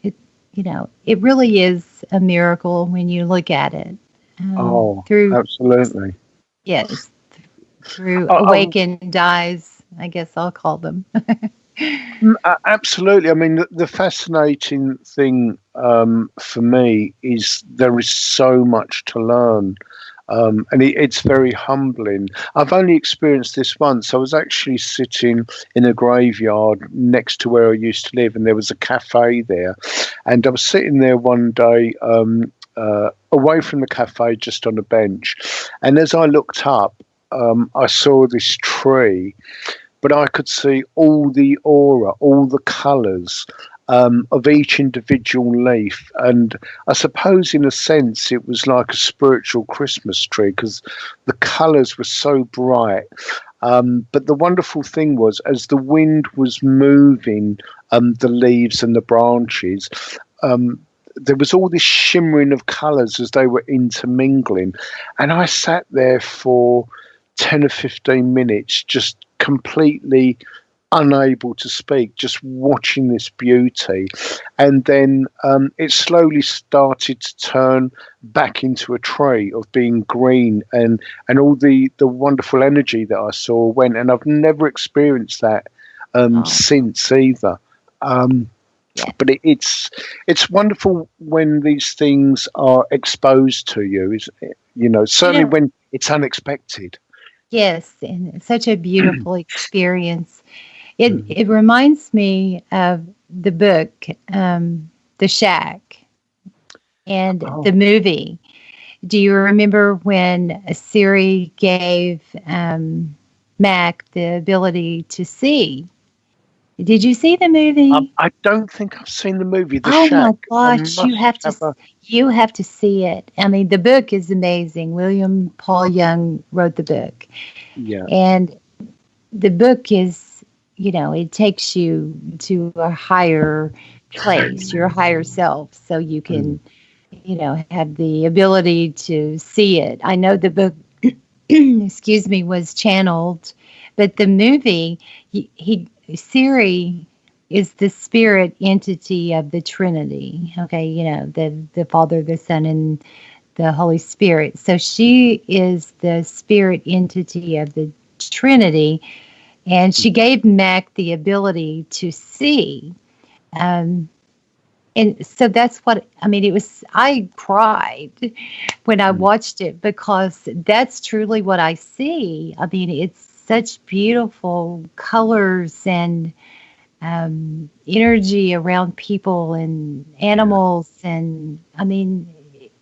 Speaker 5: it really is a miracle when you look at it. Through
Speaker 4: absolutely.
Speaker 5: Yes, through awakened eyes, I guess I'll call them.
Speaker 4: Absolutely. I mean, the fascinating thing for me is there is so much to learn. And it's very humbling. I've only experienced this once. I was actually sitting in a graveyard next to where I used to live, and there was a cafe there. And I was sitting there one day away from the cafe, just on a bench. And as I looked up, I saw this tree, but I could see all the aura, all the colours of each individual leaf. And I suppose in a sense it was like a spiritual Christmas tree because the colours were so bright. But the wonderful thing was, as the wind was moving the leaves and the branches, there was all this shimmering of colours as they were intermingling. And I sat there for 10 or 15 minutes just completely unable to speak, just watching this beauty. And then it slowly started to turn back into a tree of being green, and all the wonderful energy that I saw went. And I've never experienced that since either. But it's wonderful when these things are exposed to you, certainly when it's unexpected.
Speaker 5: Yes, and it's such a beautiful experience. It reminds me of the book, The Shack, and the movie. Do you remember when Siri gave Mac the ability to see? Did you see the movie?
Speaker 4: I don't think I've seen the movie. The
Speaker 5: Oh
Speaker 4: Shack.
Speaker 5: my gosh, you have to see it. I mean, the book is amazing. William Paul Young wrote the book.
Speaker 4: Yeah.
Speaker 5: And the book is, it takes you to a higher place, your higher self, so you can, have the ability to see it. I know the book, excuse me, was channeled, but the movie, Siri is the spirit entity of the Trinity. Okay, the Father, the Son, and the Holy Spirit. So she is the spirit entity of the Trinity, and she gave Mac the ability to see. And so that's what, it was, I cried when I watched it because that's truly what I see. It's such beautiful colors and energy around people and animals. And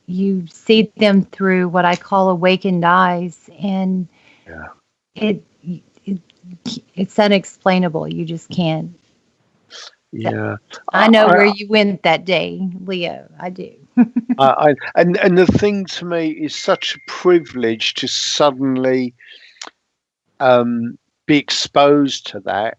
Speaker 5: you see them through what I call awakened eyes, and it's unexplainable. You just can't.
Speaker 4: Yeah.
Speaker 5: I know where you went that day, Leo. I do.
Speaker 4: And the thing to me is such a privilege to suddenly be exposed to that,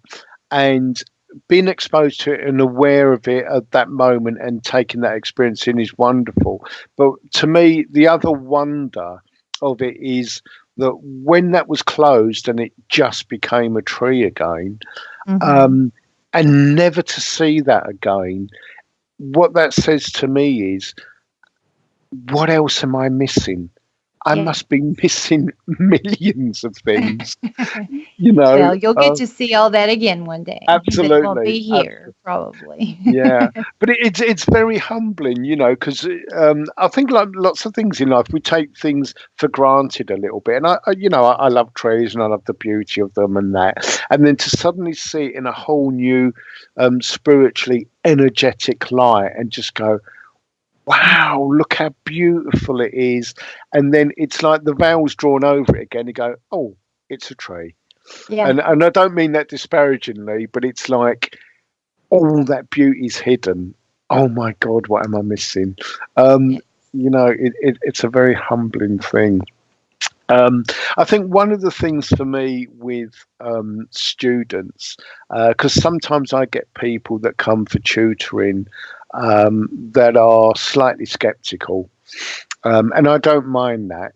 Speaker 4: and being exposed to it and aware of it at that moment and taking that experience in is wonderful. But to me, the other wonder of it is that when that was closed and it just became a tree again, and never to see that again, what that says to me is, what else am I missing? I must be missing millions of things,
Speaker 5: Well, you'll get to see all that again one day.
Speaker 4: Absolutely.
Speaker 5: But it won't be here, probably.
Speaker 4: Yeah, but it's very humbling, because I think like lots of things in life, we take things for granted a little bit. And I love trees and I love the beauty of them and that, and then to suddenly see it in a whole new, spiritually energetic light, and just go, wow, look how beautiful it is. And then it's like the veil's drawn over it again. You go, oh, it's a tree.
Speaker 5: Yeah.
Speaker 4: And I don't mean that disparagingly, but it's like all that beauty's hidden. Oh my God, what am I missing? It's a very humbling thing. I think one of the things for me with students, because sometimes I get people that come for tutoring that are slightly skeptical, and I don't mind that,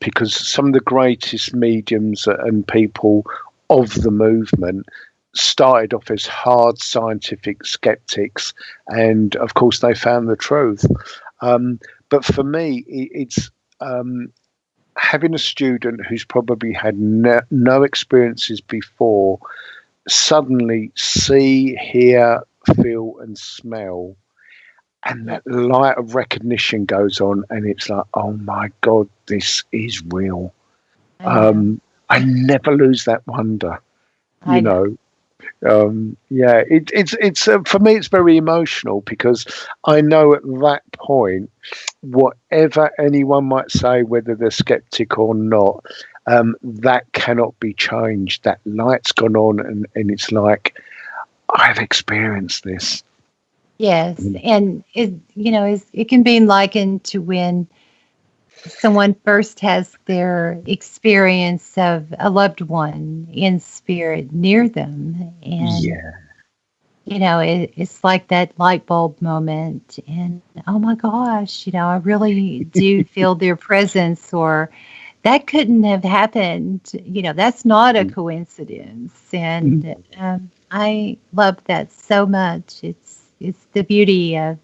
Speaker 4: because some of the greatest mediums and people of the movement started off as hard scientific skeptics, and of course they found the truth. But for me, it's having a student who's probably had no experiences before suddenly see, hear, feel and smell, and that light of recognition goes on, and it's like, oh my God, this is real. I never lose that wonder, it's for me, it's very emotional, because I know at that point, whatever anyone might say, whether they're skeptic or not, that cannot be changed. That light's gone on, and it's like, I've experienced this.
Speaker 5: Yes, and it can be likened to when someone first has their experience of a loved one in spirit near them, and it's like that light bulb moment, and oh my gosh, I really do feel their presence, or that couldn't have happened. That's not a coincidence, and I love that so much. It's the beauty of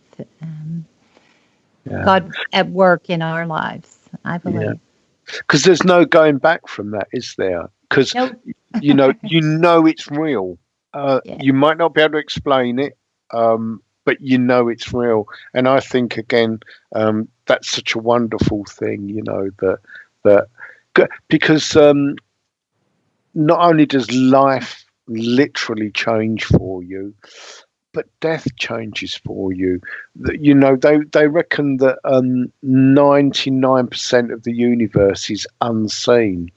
Speaker 5: God at work in our lives, I believe.
Speaker 4: Because there's no going back from that, is there? Because it's real. You might not be able to explain it, but it's real. And I think again, that's such a wonderful thing. That because not only does life literally change for you, but death changes for you. They reckon that 99% of the universe is unseen,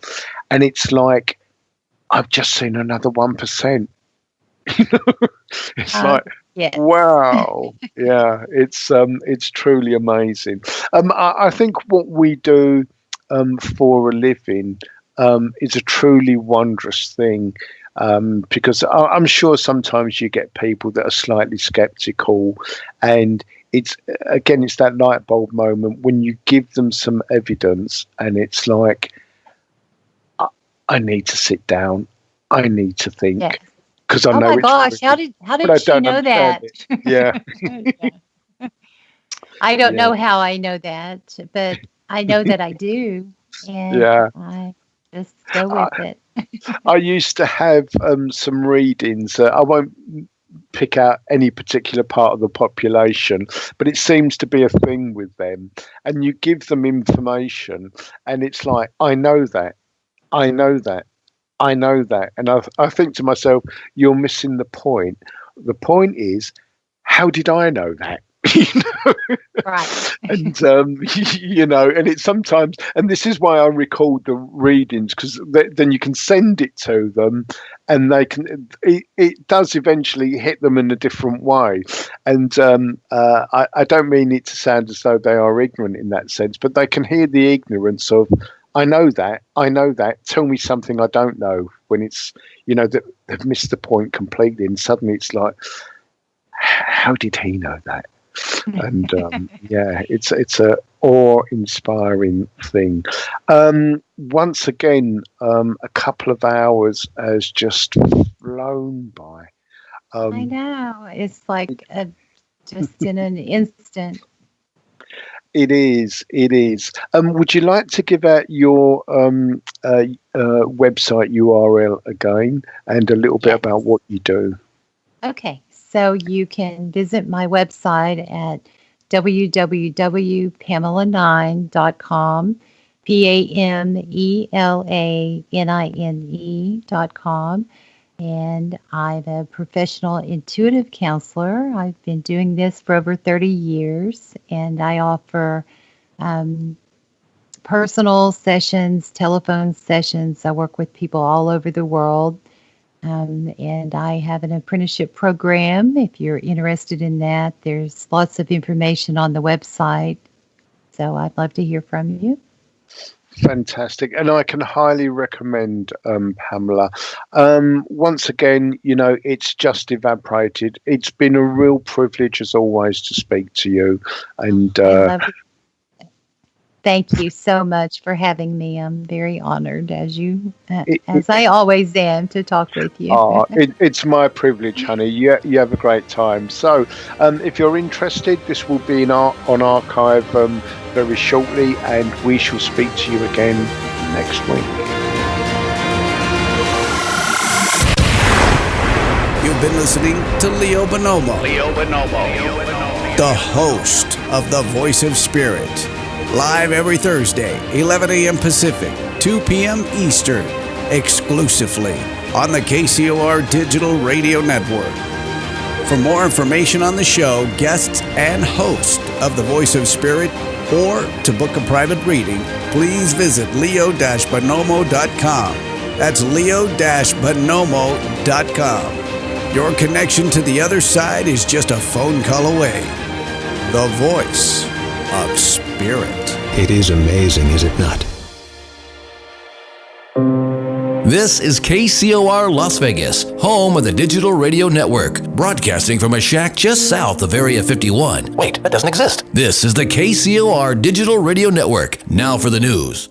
Speaker 4: and it's like, I've just seen another 1%. It's like, wow, yeah, it's truly amazing. I think what we do for a living is a truly wondrous thing. Because I'm sure sometimes you get people that are slightly skeptical, and it's that light bulb moment when you give them some evidence, and it's like, I need to sit down, I need to think, because I know.
Speaker 5: Oh my gosh! How did you know that?
Speaker 4: Yeah.
Speaker 5: I don't know how I know that, but I know that I do, and I just go with it.
Speaker 4: I used to have some readings. I won't pick out any particular part of the population, but it seems to be a thing with them. And you give them information, and it's like, I know that, I know that, I know that. And I think to myself, you're missing the point. The point is, how did I know that?
Speaker 5: Right.
Speaker 4: And and it's sometimes, and this is why I record the readings, because then you can send it to them, and they can. It does eventually hit them in a different way, and I don't mean it to sound as though they are ignorant in that sense, but they can hear the ignorance of, I know that. Tell me something I don't know. When it's, that they've missed the point completely, and suddenly it's like, how did he know that? And it's a awe-inspiring thing. Once again, a couple of hours has just flown by.
Speaker 5: I know, it's like just in an instant.
Speaker 4: It is. Would you like to give out your website URL again and a little bit about what you do?
Speaker 5: Okay, so you can visit my website at www.pamelanine.com, PAMELANINE.com. And I'm a professional intuitive counselor. I've been doing this for over 30 years, and I offer personal sessions, telephone sessions. I work with people all over the world, and I have an apprenticeship program. If you're interested in that, there's lots of information on the website, so I'd love to hear from you.
Speaker 4: Fantastic. And I can highly recommend Pamela. Once again, it's just evaporated. It's been a real privilege as always to speak to you. And
Speaker 5: thank you so much for having me. I'm very honored, as I always am, to talk with you.
Speaker 4: It's my privilege, honey. You have a great time. So if you're interested, this will be on archive very shortly, and we shall speak to you again next week.
Speaker 1: You've been listening to Leo Bonomo, the host of The Voice of Spirit. Live every Thursday, 11 a.m. Pacific, 2 p.m. Eastern, exclusively on the KCOR Digital Radio Network. For more information on the show, guests, and host of The Voice of Spirit, or to book a private reading, please visit leo-bonomo.com. That's leo-bonomo.com. Your connection to the other side is just a phone call away. The Voice of Spirit.
Speaker 21: It is amazing, is it not?
Speaker 10: This is KCOR Las Vegas, home of the Digital Radio Network, broadcasting from a shack just south of Area 51.
Speaker 21: Wait, that doesn't exist.
Speaker 10: This is the KCOR Digital Radio Network. Now for the news.